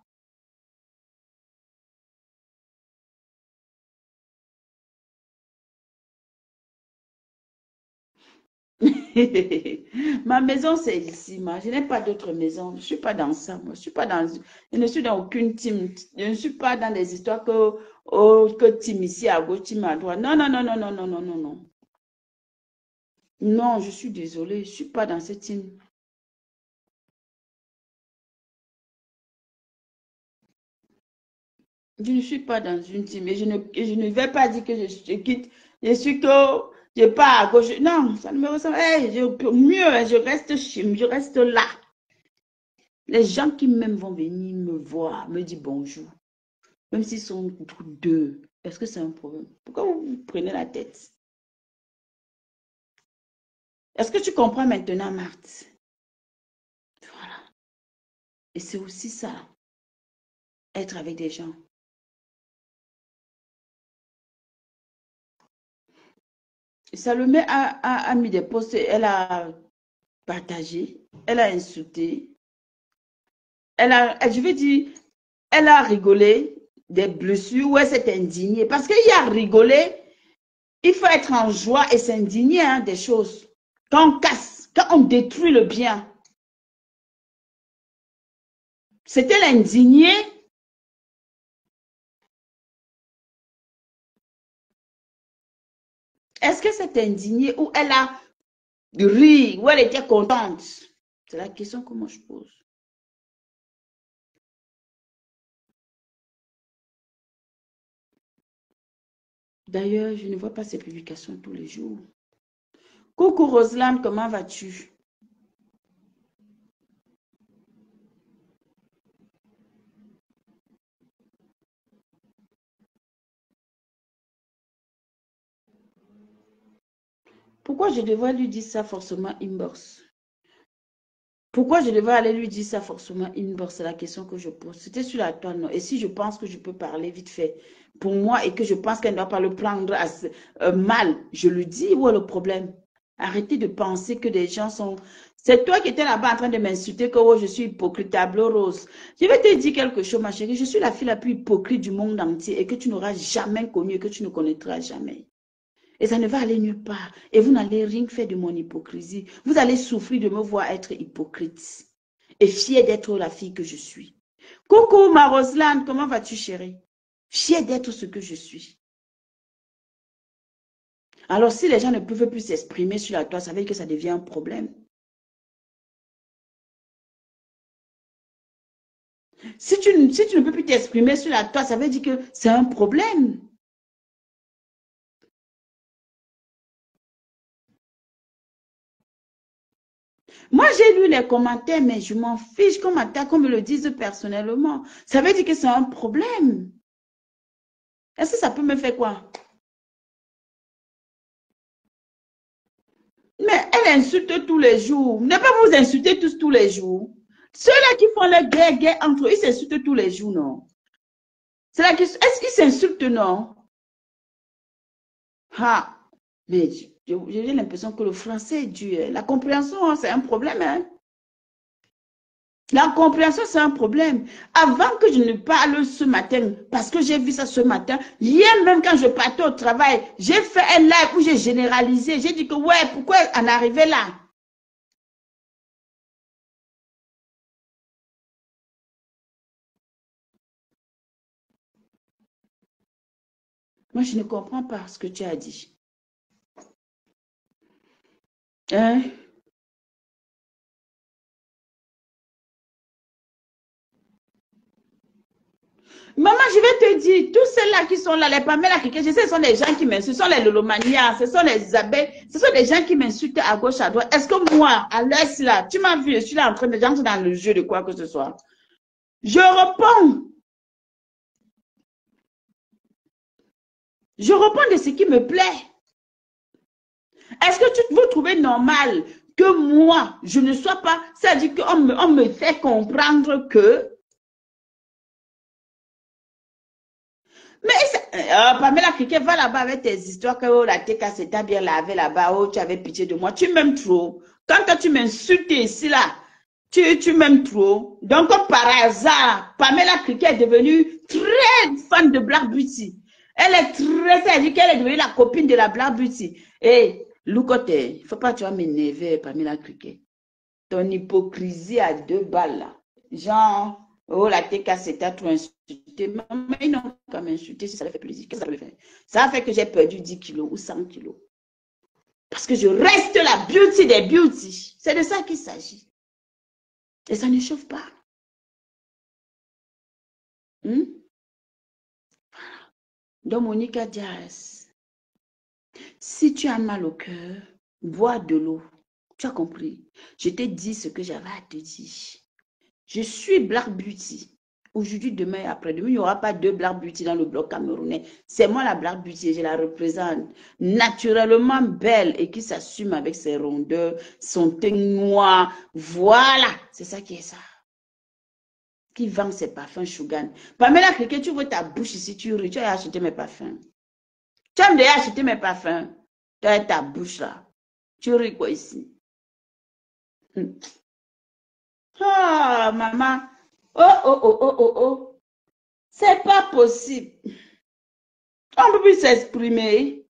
Ma maison, c'est ici. Moi. Je n'ai pas d'autre maison. Je ne suis pas dans ça. Moi. Je ne suis dans aucune team. Je ne suis pas dans des histoires que team ici à gauche, team à droite. Non, non, non, non, non, non, non, non, non. Non, je suis désolée. Je ne suis pas dans cette team. Je ne suis pas dans une team. Et je ne vais pas dire que je quitte. Je suis que je pars à gauche. Non, ça ne me ressemble. Hey, mieux, je reste chez, je reste là. Les gens qui même vont venir me voir, me dire bonjour, même s'ils sont deux, est-ce que c'est un problème? Pourquoi vous prenez la tête? Est-ce que tu comprends maintenant, Marthe? Voilà. Et c'est aussi ça, être avec des gens. Salomé a mis des posts, elle a partagé, elle a insulté, je veux dire, elle a rigolé des blessures où elle s'est indignée. Parce qu'il y a rigolé, il faut être en joie et s'indigner hein, des choses. Quand on casse, quand on détruit le bien. C'était l'indigné. Est-ce que c'est indigné ou elle a ri, ou elle était contente? C'est la question que moi je pose. D'ailleurs, je ne vois pas ces publications tous les jours. Coucou Roselyne, comment vas-tu? Pourquoi je devrais lui dire ça forcément inbox? Pourquoi je devrais aller lui dire ça forcément inbox? C'est la question que je pose. C'était sur la toile, non? Et si je pense que je peux parler vite fait pour moi et que je pense qu'elle ne doit pas le prendre mal, je le dis, où est le problème? Arrêtez de penser que des gens sont... C'est toi qui étais là-bas en train de m'insulter que oh, je suis hypocrite, tableau rose. Je vais te dire quelque chose, ma chérie. Je suis la fille la plus hypocrite du monde entier et que tu n'auras jamais connue et que tu ne connaîtras jamais. Et ça ne va aller nulle part. Et vous n'allez rien faire de mon hypocrisie. Vous allez souffrir de me voir être hypocrite. Et fière d'être la fille que je suis. Coucou ma Roselyne, comment vas-tu chérie? Fière d'être ce que je suis. Alors, si les gens ne peuvent plus s'exprimer sur la toile, ça veut dire que ça devient un problème. Si tu ne peux plus t'exprimer sur la toile, ça veut dire que c'est un problème. Moi, j'ai lu les commentaires, mais je m'en fiche qu'on me le dise personnellement. Ça veut dire que c'est un problème. Est-ce que ça peut me faire quoi? Mais elle insulte tous les jours. Ne pas vous insulter tous les jours. Ceux-là qui font la guerre entre eux, ils s'insultent tous les jours, non? C'est la question. Est-ce qu'ils s'insultent, non? Ah, mais j'ai l'impression que le français est dur. La compréhension, c'est un problème, hein? La compréhension, c'est un problème. Avant que je ne parle ce matin, parce que j'ai vu ça ce matin, hier même quand je partais au travail, j'ai fait un live où j'ai généralisé. J'ai dit que, ouais, pourquoi en arriver là? Moi, je ne comprends pas ce que tu as dit. Hein? Maman, je vais te dire, tous ceux-là qui sont là, les Pamela Keke, je sais, ce sont des gens qui m'insultent, ce sont les Lolomania, ce sont les Isabelle, ce sont des gens qui m'insultent à gauche, à droite. Est-ce que moi, à l'heure là, tu m'as vu, je suis là en train de rentrer dans le jeu de quoi que ce soit. Je réponds. Je réponds de ce qui me plaît. Est-ce que tu veux trouver normal que moi, je ne sois pas, c'est-à-dire qu'on me fait comprendre que mais Pamela Cricket, va là-bas avec tes histoires que oh, la TK s'était bien lavé là-bas, oh, tu avais pitié de moi. Tu m'aimes trop. Quand toi, tu m'insultes ici, là, tu m'aimes trop. Donc, comme par hasard, Pamela Cricket est devenue très fan de Black Beauty. Elle est très, elle dit qu'elle est devenue la copine de la Black Beauty. Et, Loukote, il ne faut pas, tu vas m'énerver, Pamela Cricket. Ton hypocrisie à 2 balles, là. Genre, oh, la TK, c'était à trop insulté. Mais non, quand m'insulter, si ça leur fait plaisir, qu'est-ce que ça peut faire? Ça a fait que j'ai perdu 10 kilos ou 100 kilos. Parce que je reste la beauty des beauty. C'est de ça qu'il s'agit. Et ça ne chauffe pas. Hmm? Donc, Monica Diaz, si tu as mal au cœur, bois de l'eau. Tu as compris? Je t'ai dit ce que j'avais à te dire. Je suis Black Beauty. Aujourd'hui, demain et après-demain, il n'y aura pas 2 Black Beauty dans le bloc camerounais. C'est moi la Black Beauty et je la représente. Naturellement belle et qui s'assume avec ses rondeurs, son teint noir. Voilà, c'est ça qui est ça. Qui vend ses parfums Shugan. Pamela Cricket, tu veux ta bouche ici, tu ris, tu as acheté mes parfums. Tu as déjà acheté mes parfums. Tu as ta bouche là. Tu ris quoi ici? Ah, maman. Oh, oh, oh, oh, oh, oh. C'est pas possible. On ne peut plus s'exprimer.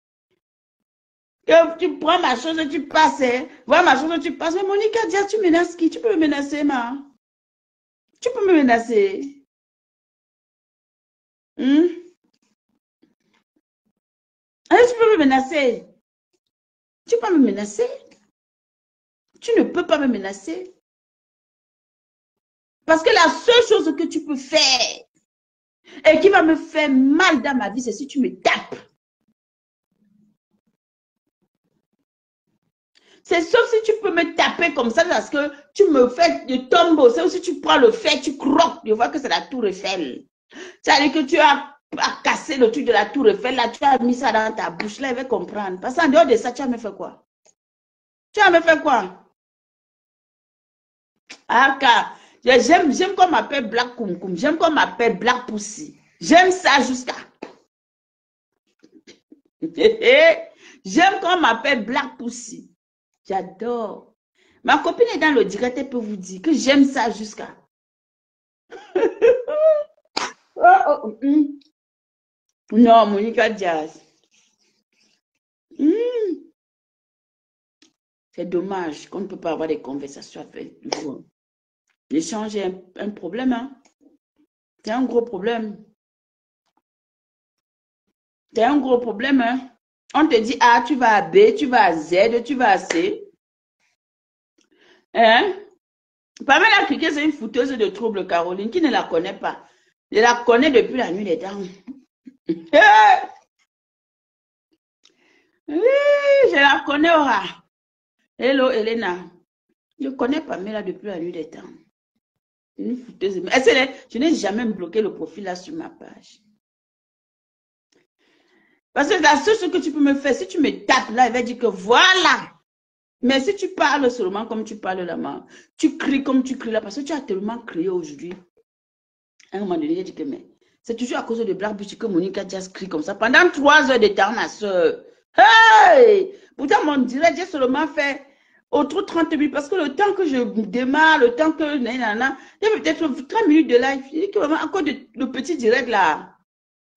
Tu prends ma chose, tu passes. Hein. Voilà ma chose, tu passes. Mais Monica, dis, tu menaces qui? Tu peux me menacer, ma? Tu peux me menacer. Hmm? Allez, tu peux me menacer. Tu peux me menacer. Tu ne peux pas me menacer. Parce que la seule chose que tu peux faire et qui va me faire mal dans ma vie, c'est si tu me tapes. C'est sauf si tu peux me taper comme ça parce que tu me fais de tombeau. C'est aussi tu prends le fer, tu croques. Je vois que c'est la tour Eiffel. C'est-à-dire que tu as cassé le truc de la tour Eiffel. Là, tu as mis ça dans ta bouche. Là, elle va comprendre. Parce qu'en dehors de ça, tu as me fait quoi? Tu as me fait quoi? Ah, car j'aime qu'on m'appelle Black Kumkum. J'aime qu'on m'appelle Black Pussy. J'aime ça jusqu'à. J'aime qu'on m'appelle Black Pussy. J'adore. Ma copine est dans le direct, elle peut vous dire que j'aime ça jusqu'à. Oh, oh, Non, Monica Diaz. C'est dommage qu'on ne peut pas avoir des conversations avec vous. L'échange est un problème. Hein? C'est un gros problème. C'est un gros problème. Hein? On te dit A, tu vas à B, tu vas à Z, tu vas à C. Hein? Pamela Cricket, c'est une fouteuse de troubles, Caroline, qui ne la connaît pas. Je la connais depuis la nuit des temps. Oui, je la connais, Aura. Hello, Elena. Je connais Pamela depuis la nuit des temps. Une fouteuse. Je n'ai jamais bloqué le profil là sur ma page. Parce que la seule chose que tu peux me faire, si tu me tapes là, elle va dire que voilà. Mais si tu parles seulement comme tu parles là, tu cries comme tu cries là, parce que tu as tellement crié aujourd'hui. À un moment donné, j'ai dit que mais c'est toujours à cause de Black Beauty que Monica Diaz crie comme ça pendant 3 heures de temps, ma soeur. Hey! Pourtant, mon direct, j'ai seulement fait autour de 30 minutes parce que le temps que je démarre, le temps que nanana, il y a peut-être 30 minutes de live. Je dis que vraiment, encore de petit direct là.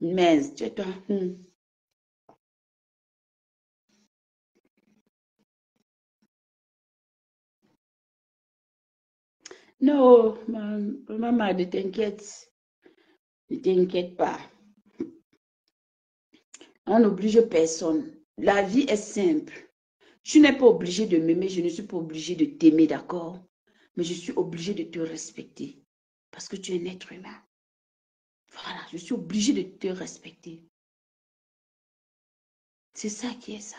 Mais, tu es toi. Non, maman, ne t'inquiète. Ne t'inquiète pas. On n'oblige personne. La vie est simple. Tu n'es pas obligé de m'aimer, je ne suis pas obligé de t'aimer, d'accord? Mais je suis obligé de te respecter. Parce que tu es un être humain. Voilà, je suis obligé de te respecter. C'est ça qui est ça.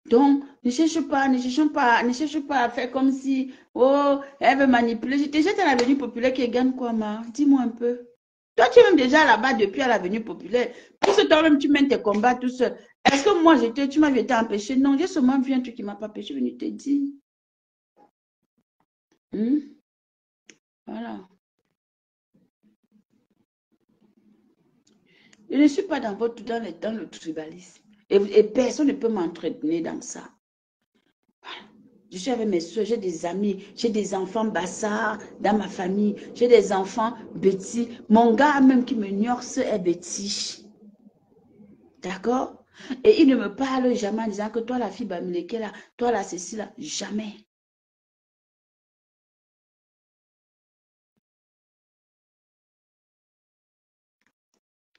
Donc, ne cherche pas, ne cherche pas, ne cherche pas à faire comme si, oh, elle veut manipuler. Je te jette à l'avenue populaire qui gagne quoi, ma? Dis-moi un peu. Toi, tu es même déjà là-bas depuis à l'avenue populaire. Puisque toi-même, tu mènes tes combats tout seul. Est-ce que moi, tu m'avais été empêché? Non, j'ai seulement vu un truc qui ne m'a pas empêché. Je suis venu te dire. Hmm? Voilà. Je ne suis pas dans le tribalisme. Et personne ne peut m'entretenir dans ça. Je suis avec mes soeurs, j'ai des amis, j'ai des enfants bassards dans ma famille, j'ai des enfants bêtis. Mon gars même qui me nurse est bêtis. D'accord? Et il ne me parle jamais en disant que toi la fille Bamileke là, toi la ceci là, jamais.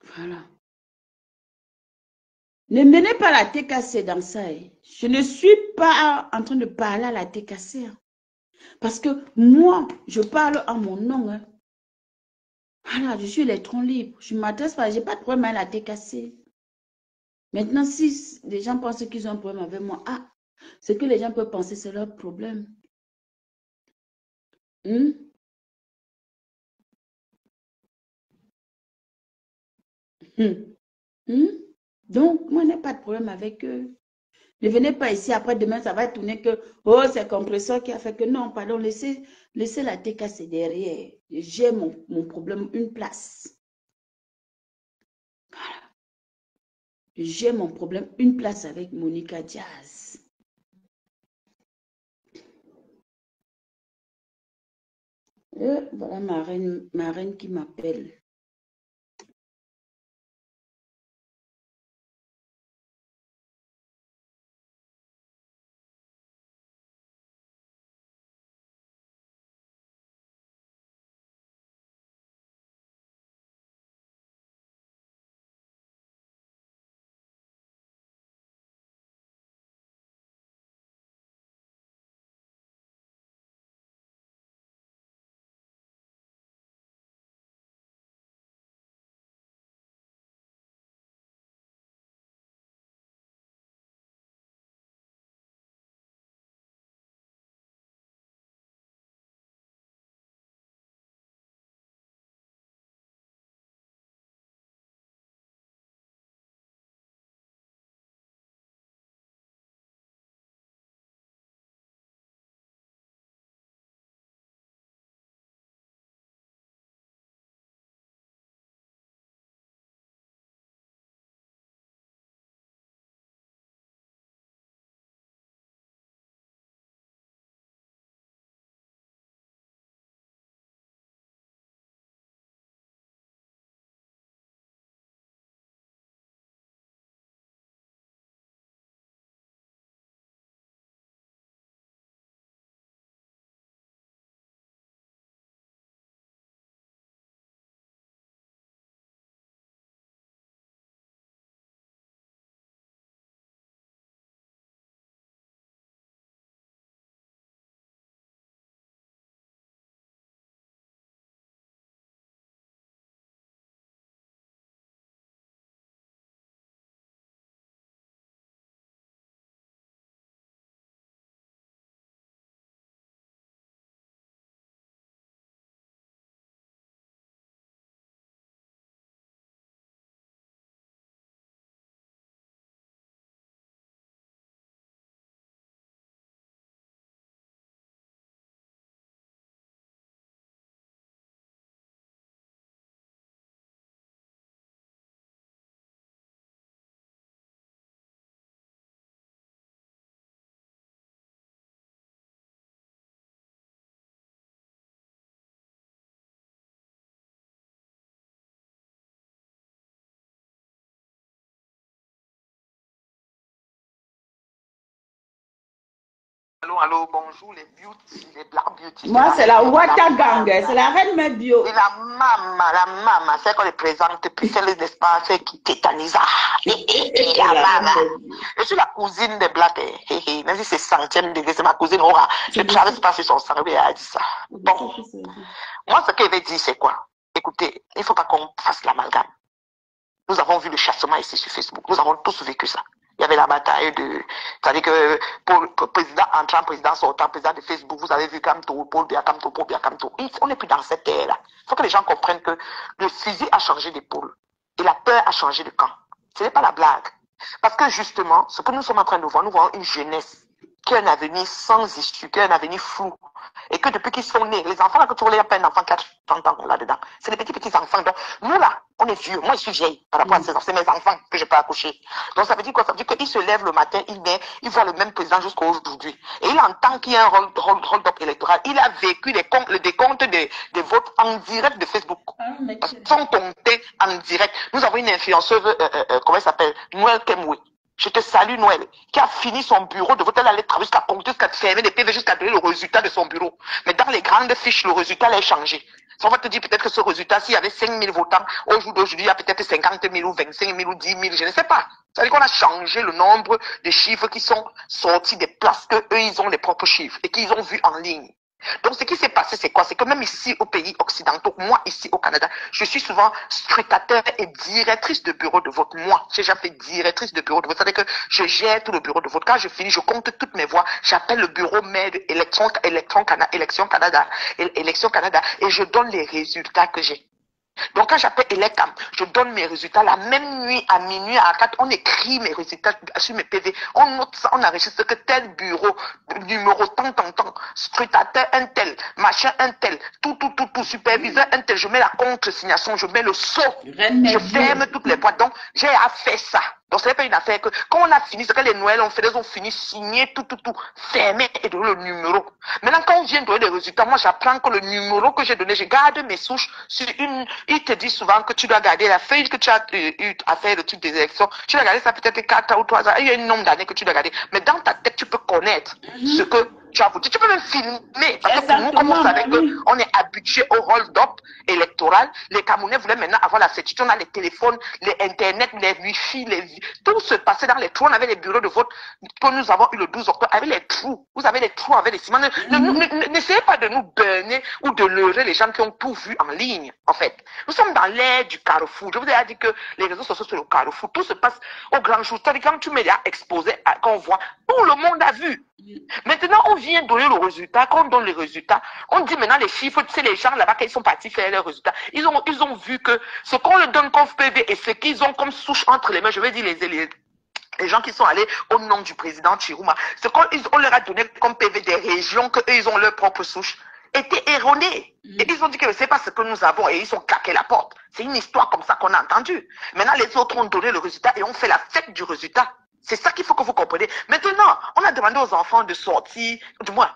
Voilà. Ne menez pas la TKC dans ça. Hein. Je ne suis pas en train de parler à la TKC. Hein. Parce que moi, je parle en mon nom. Hein. Voilà, je suis électron libre. Je ne m'adresse pas, je n'ai pas de problème à la TKC. Maintenant, si les gens pensent qu'ils ont un problème avec moi, ah, ce que les gens peuvent penser, c'est leur problème. Hmm? Hmm. Hmm? Donc, moi, je n'ai pas de problème avec eux. Ne venez pas ici, après demain, ça va tourner que, oh, c'est le compresseur qui a fait que non, pardon, laissez la TKC derrière. J'ai mon problème, une place. J'ai mon problème, une place avec Monica Diaz. Voilà ma reine qui m'appelle. Allô, allô, bonjour, les beauty, les black beauty. Moi, c'est la Wata Gang, c'est la reine mère bio. Et la maman, c'est qu'on les présente, puis c'est les espaces qui tétanisent. La maman. Je suis la cousine des blacks. Même si c'est centième degré, c'est ma cousine Aura. Je ne traverse pas sur son sang, elle a dit ça. Bon, moi, ce qu'elle veut dire, c'est quoi? Écoutez, il ne faut pas qu'on fasse l'amalgame. Nous avons vu le chassement ici sur Facebook. Nous avons tous vécu ça. Il y avait la bataille de... C'est-à-dire que pour président entrant, président sortant, président de Facebook, vous avez vu Kamto, Paul Biakamto, Paul Biakamto. On n'est plus dans cette ère-là. Il faut que les gens comprennent que le fusil a changé d'épaule. Et la peur a changé de camp. Ce n'est pas la blague. Parce que justement, ce que nous sommes en train de voir, nous voyons une jeunesse qui a un avenir sans issue, qui a un avenir flou. Et que depuis qu'ils sont nés, les enfants là que tu vois, il y a pas un enfant qui a 30 ans là-dedans. C'est les petits enfants. Donc, nous là, on est vieux. Moi, je suis vieille par rapport à ces enfants. C'est mes enfants que je peux accoucher. Donc, ça veut dire quoi? Ça veut dire qu'il se lève le matin, il naît, il voit le même président jusqu'à aujourd'hui. Et il entend qu'il y a un hold-up électoral. Il a vécu des décomptes des votes en direct de Facebook. Parce qu'ils sont comptés en direct. Nous avons une influenceuse, comment elle s'appelle? Noël Kemwe. Je te salue, Noël, qui a fini son bureau de vote. Elle allait travailler jusqu'à compter, jusqu'à fermer les PV, jusqu'à donner le résultat de son bureau. Mais dans les grandes fiches, le résultat a changé. On va te dire peut-être que ce résultat, s'il y avait 5 000 votants, au jour d'aujourd'hui, il y a peut-être 50 000 ou 25 000 ou 10 000, je ne sais pas. Ça veut dire qu'on a changé le nombre de chiffres qui sont sortis des places que eux, ils ont les propres chiffres et qu'ils ont vus en ligne. Donc, ce qui s'est passé, c'est quoi? C'est que même ici, aux pays occidentaux, moi, ici, au Canada, je suis souvent scrutateur et directrice de bureau de vote. Moi, j'ai déjà fait directrice de bureau de vote. C'est-à-dire que je gère tout le bureau de vote. Quand je finis, je compte toutes mes voix. J'appelle le bureau maire de Élection Canada, et je donne les résultats que j'ai. Donc, quand j'appelle Elecam, je donne mes résultats la même nuit à minuit à 4. On écrit mes résultats sur mes PV. On note ça, on enregistre que tel bureau, numéro tant, scrutateur un tel, machin un tel, tout, superviseur un tel. Je mets la contre-signation, je mets le sceau. Je ferme toutes les boîtes. Donc, j'ai à faire ça. Donc, ce n'est pas une affaire que, quand on a fini, c'est que les Noëls ont fait, ils ont fini, signé, tout, fermé et donné le numéro. Maintenant, quand on vient donner les résultats, moi, j'apprends que le numéro que j'ai donné, je garde mes souches sur une, il te dit souvent que tu dois garder la feuille que tu as eu à faire le truc des élections. Tu dois garder ça peut-être 4 ou 3 ans. Il y a un nombre d'années que tu dois garder. Mais dans ta tête, tu peux connaître ce que tu as voté. Tu peux même filmer. Parce que pour nous, comme on savait qu'on est habitué au hold-up électoral, les Camerounais voulaient maintenant avoir la certitude. On a les téléphones, les Internet, les Wi-Fi, tout se passait dans les trous. On avait les bureaux de vote que nous avons eu le 12 octobre avec les trous. Vous avez les trous avec les ciments. N'essayez pas de nous burner ou de leurrer les gens qui ont tout vu en ligne, en fait. Nous sommes dans l'ère du carrefour. Je vous ai dit que les réseaux sociaux sont le carrefour. Tout se passe au grand jour. C'est-à-dire quand tu mets là exposé, qu'on voit, tout le monde a vu. Maintenant, on vient donner le résultat. Quand on donne les résultats, on dit maintenant les chiffres. Tu sais, les gens là-bas, quand ils sont partis faire leurs résultats, ils ont vu que ce qu'on leur donne comme PV et ce qu'ils ont comme souche entre les mains, je vais dire les gens qui sont allés au nom du président Chiruma, ce qu'on leur a donné comme PV des régions qu'eux, ils ont leur propre souche, était erroné. Et ils ont dit que c'est pas ce que nous avons et ils ont claqué la porte. C'est une histoire comme ça qu'on a entendue. Maintenant, les autres ont donné le résultat et on fait la fête du résultat. C'est ça qu'il faut que vous compreniez. Maintenant, on a demandé aux enfants de sortir, du moins,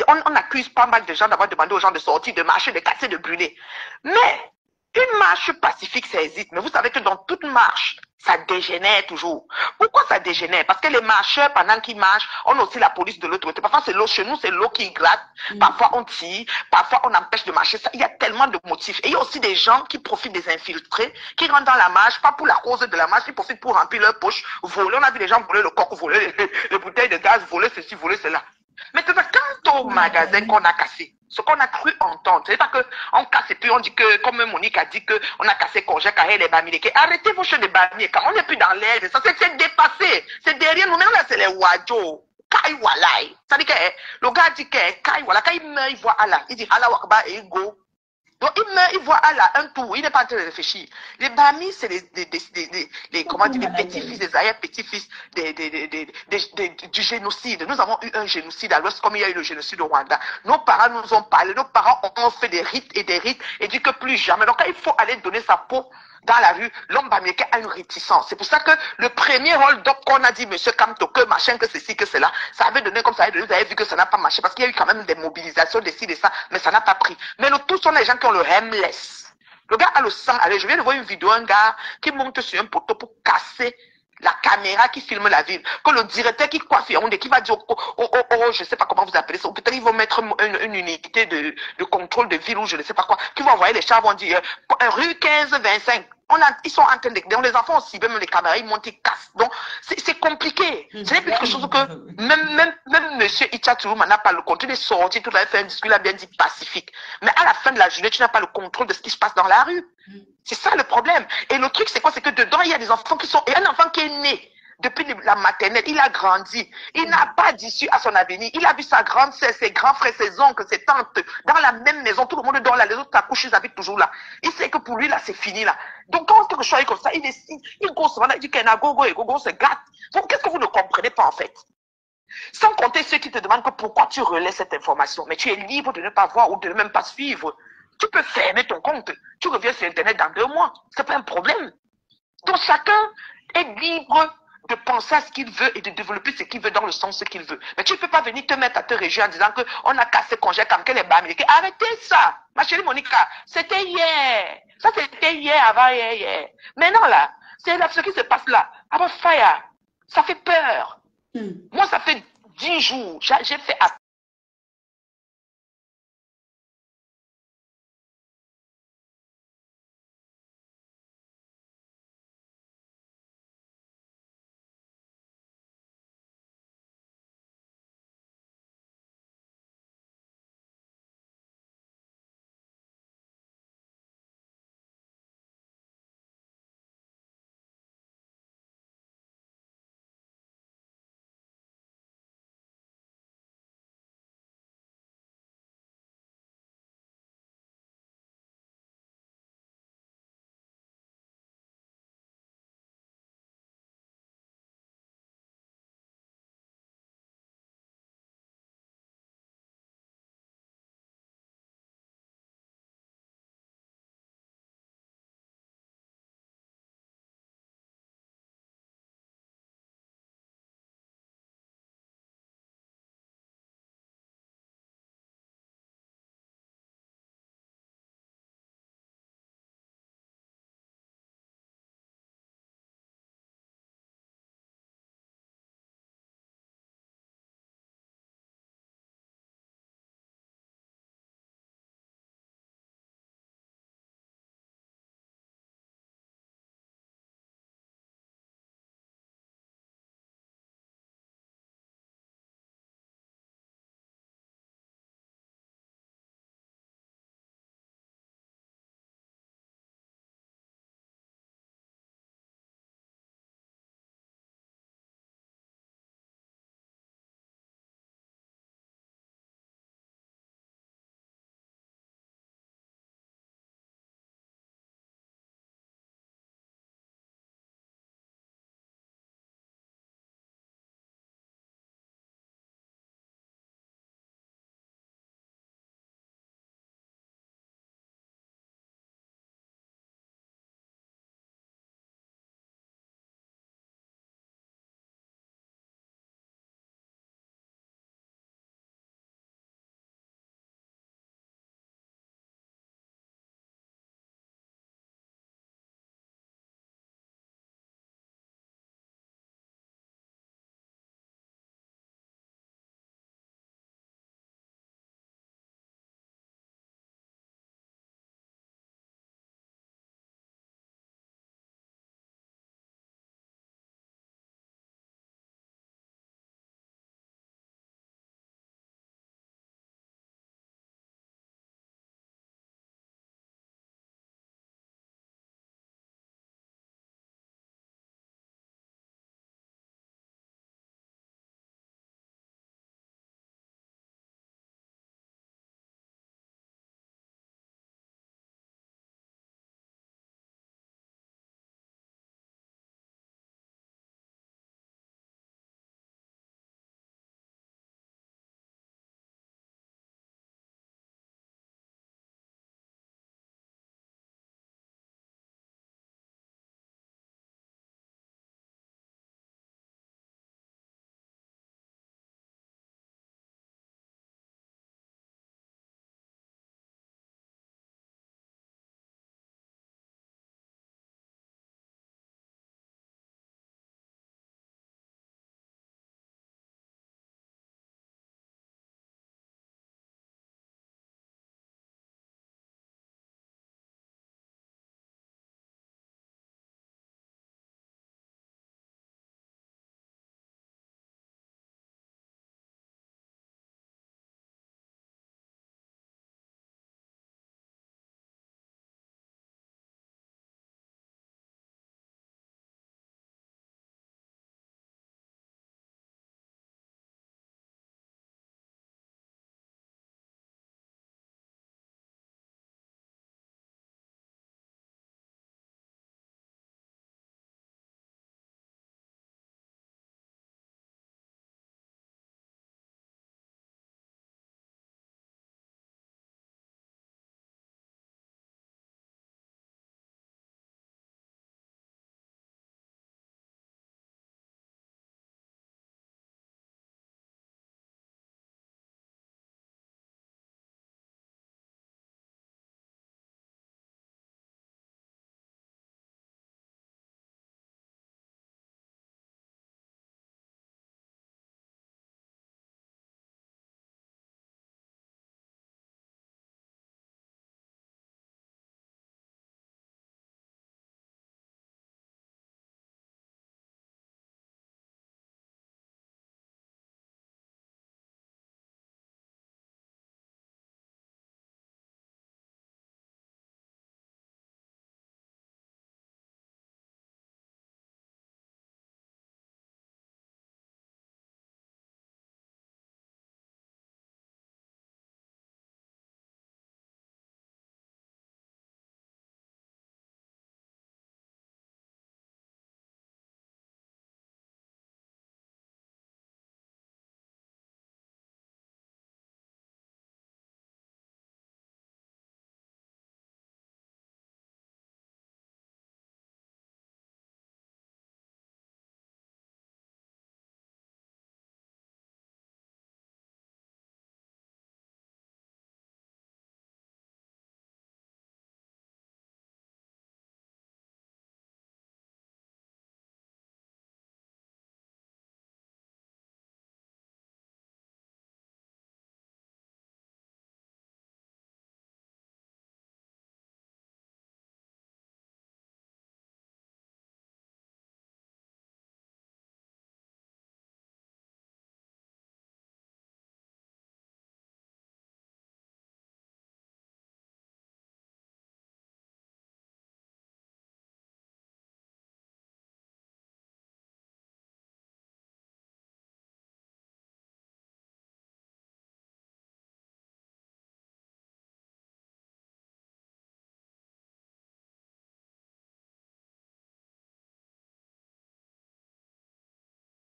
on accuse pas mal de gens d'avoir demandé aux gens de sortir, de marcher, de casser, de brûler. Mais une marche pacifique, ça hésite. Mais vous savez que dans toute marche, ça dégénère toujours. Pourquoi ça dégénère? Parce que les marcheurs, pendant qu'ils marchent, on a aussi la police de l'autre côté. Parfois, c'est l'eau chez nous, c'est l'eau qui gratte. Parfois, on tire. Parfois, on empêche de marcher. Il y a tellement de motifs. Et il y a aussi des gens qui profitent des infiltrés, qui rentrent dans la marche, pas pour la cause de la marche, ils profitent pour remplir leur poche, voler. On a vu des gens voler le coq, voler les bouteilles de gaz, voler ceci, voler cela. Maintenant, quant au magasin qu'on a cassé, ce qu'on a cru entendre, c'est pas qu'on casse et puis on dit que, comme Monique a dit qu'on a cassé Congé, Carré, les Bamileke. Arrêtez vos choses de Bamileke, car on n'est plus dans l'air. Ça, c'est dépassé. C'est derrière nous. Maintenant, là, c'est les Wadjo. Kai Walai. Ça dit que le gars dit que Kai Walai, quand il meurt, il voit Allah. Il dit Allah Wakba et il go. Donc, il meurt, il voit Allah, un tour, il n'est pas en train de réfléchir. Les Bami, c'est comment dire, les petits-fils, des arrière-petits-fils du génocide. Nous avons eu un génocide à l'ouest, comme il y a eu le génocide au Rwanda. Nos parents nous ont parlé, nos parents ont fait des rites et dit que plus jamais. Donc, quand il faut aller donner sa peau dans la rue, l'homme bamileke a une réticence. C'est pour ça que le premier hold-up qu'on a dit, monsieur Kamto, que machin, que ceci, que cela, ça avait donné comme ça avait donné, vous avez vu que ça n'a pas marché, parce qu'il y a eu quand même des mobilisations, des ci, des ça, mais ça n'a pas pris. Mais le tout sont les gens qui ont le hemless. Le gars a le sang. Allez, je viens de voir une vidéo, un gars qui monte sur un poteau pour casser la caméra qui filme la ville, que le directeur qui coiffe Yaoundé, qui va dire, je ne sais pas comment vous appelez ça, ou peut-être ils vont mettre une unité de contrôle de ville ou je ne sais pas quoi, qui vont envoyer les chars, vont dire, rue 15-25. Ils sont en train de... Donc les enfants aussi, même les caméras, ils montent, ils cassent. Donc c'est compliqué. Ce n'est plus quelque chose que même M. Itchatourou n'a pas le contrôle. Il est sorti, tout à fait, fait un discours, il a bien dit pacifique. Mais à la fin de la journée, tu n'as pas le contrôle de ce qui se passe dans la rue. C'est ça le problème. Et le truc, c'est quoi? C'est que dedans, il y a des enfants qui sont... Et un enfant qui est né depuis la maternelle, il a grandi. Il n'a pas d'issue à son avenir. Il a vu sa grande sœur, ses grands frères, ses oncles, ses tantes, dans la même maison. Tout le monde dort là. Les autres accouchent, ils habitent toujours là. Il sait que pour lui, là, c'est fini, là. Donc, quand quelque chose est comme ça, il décide. Il gosse, il dit qu'il y a gogo et gogo se gâte. Donc, qu'est-ce que vous ne comprenez pas, en fait? Sans compter ceux qui te demandent que pourquoi tu relais cette information. Mais tu es libre de ne pas voir ou de ne même pas suivre. Tu peux fermer ton compte. Tu reviens sur Internet dans 2 mois. C'est pas un problème. Donc, chacun est libre de penser à ce qu'il veut et de développer ce qu'il veut dans le sens qu'il veut. Mais tu ne peux pas venir te mettre à te réjouir en disant qu'on a cassé congé comme qu'elle est bamilée. Arrêtez ça, ma chérie Monica. C'était hier. Ça, c'était hier, avant hier. Maintenant, là, c'est là ce qui se passe là. Avant fire, ça fait peur. Moi, ça fait 10 jours. J'ai fait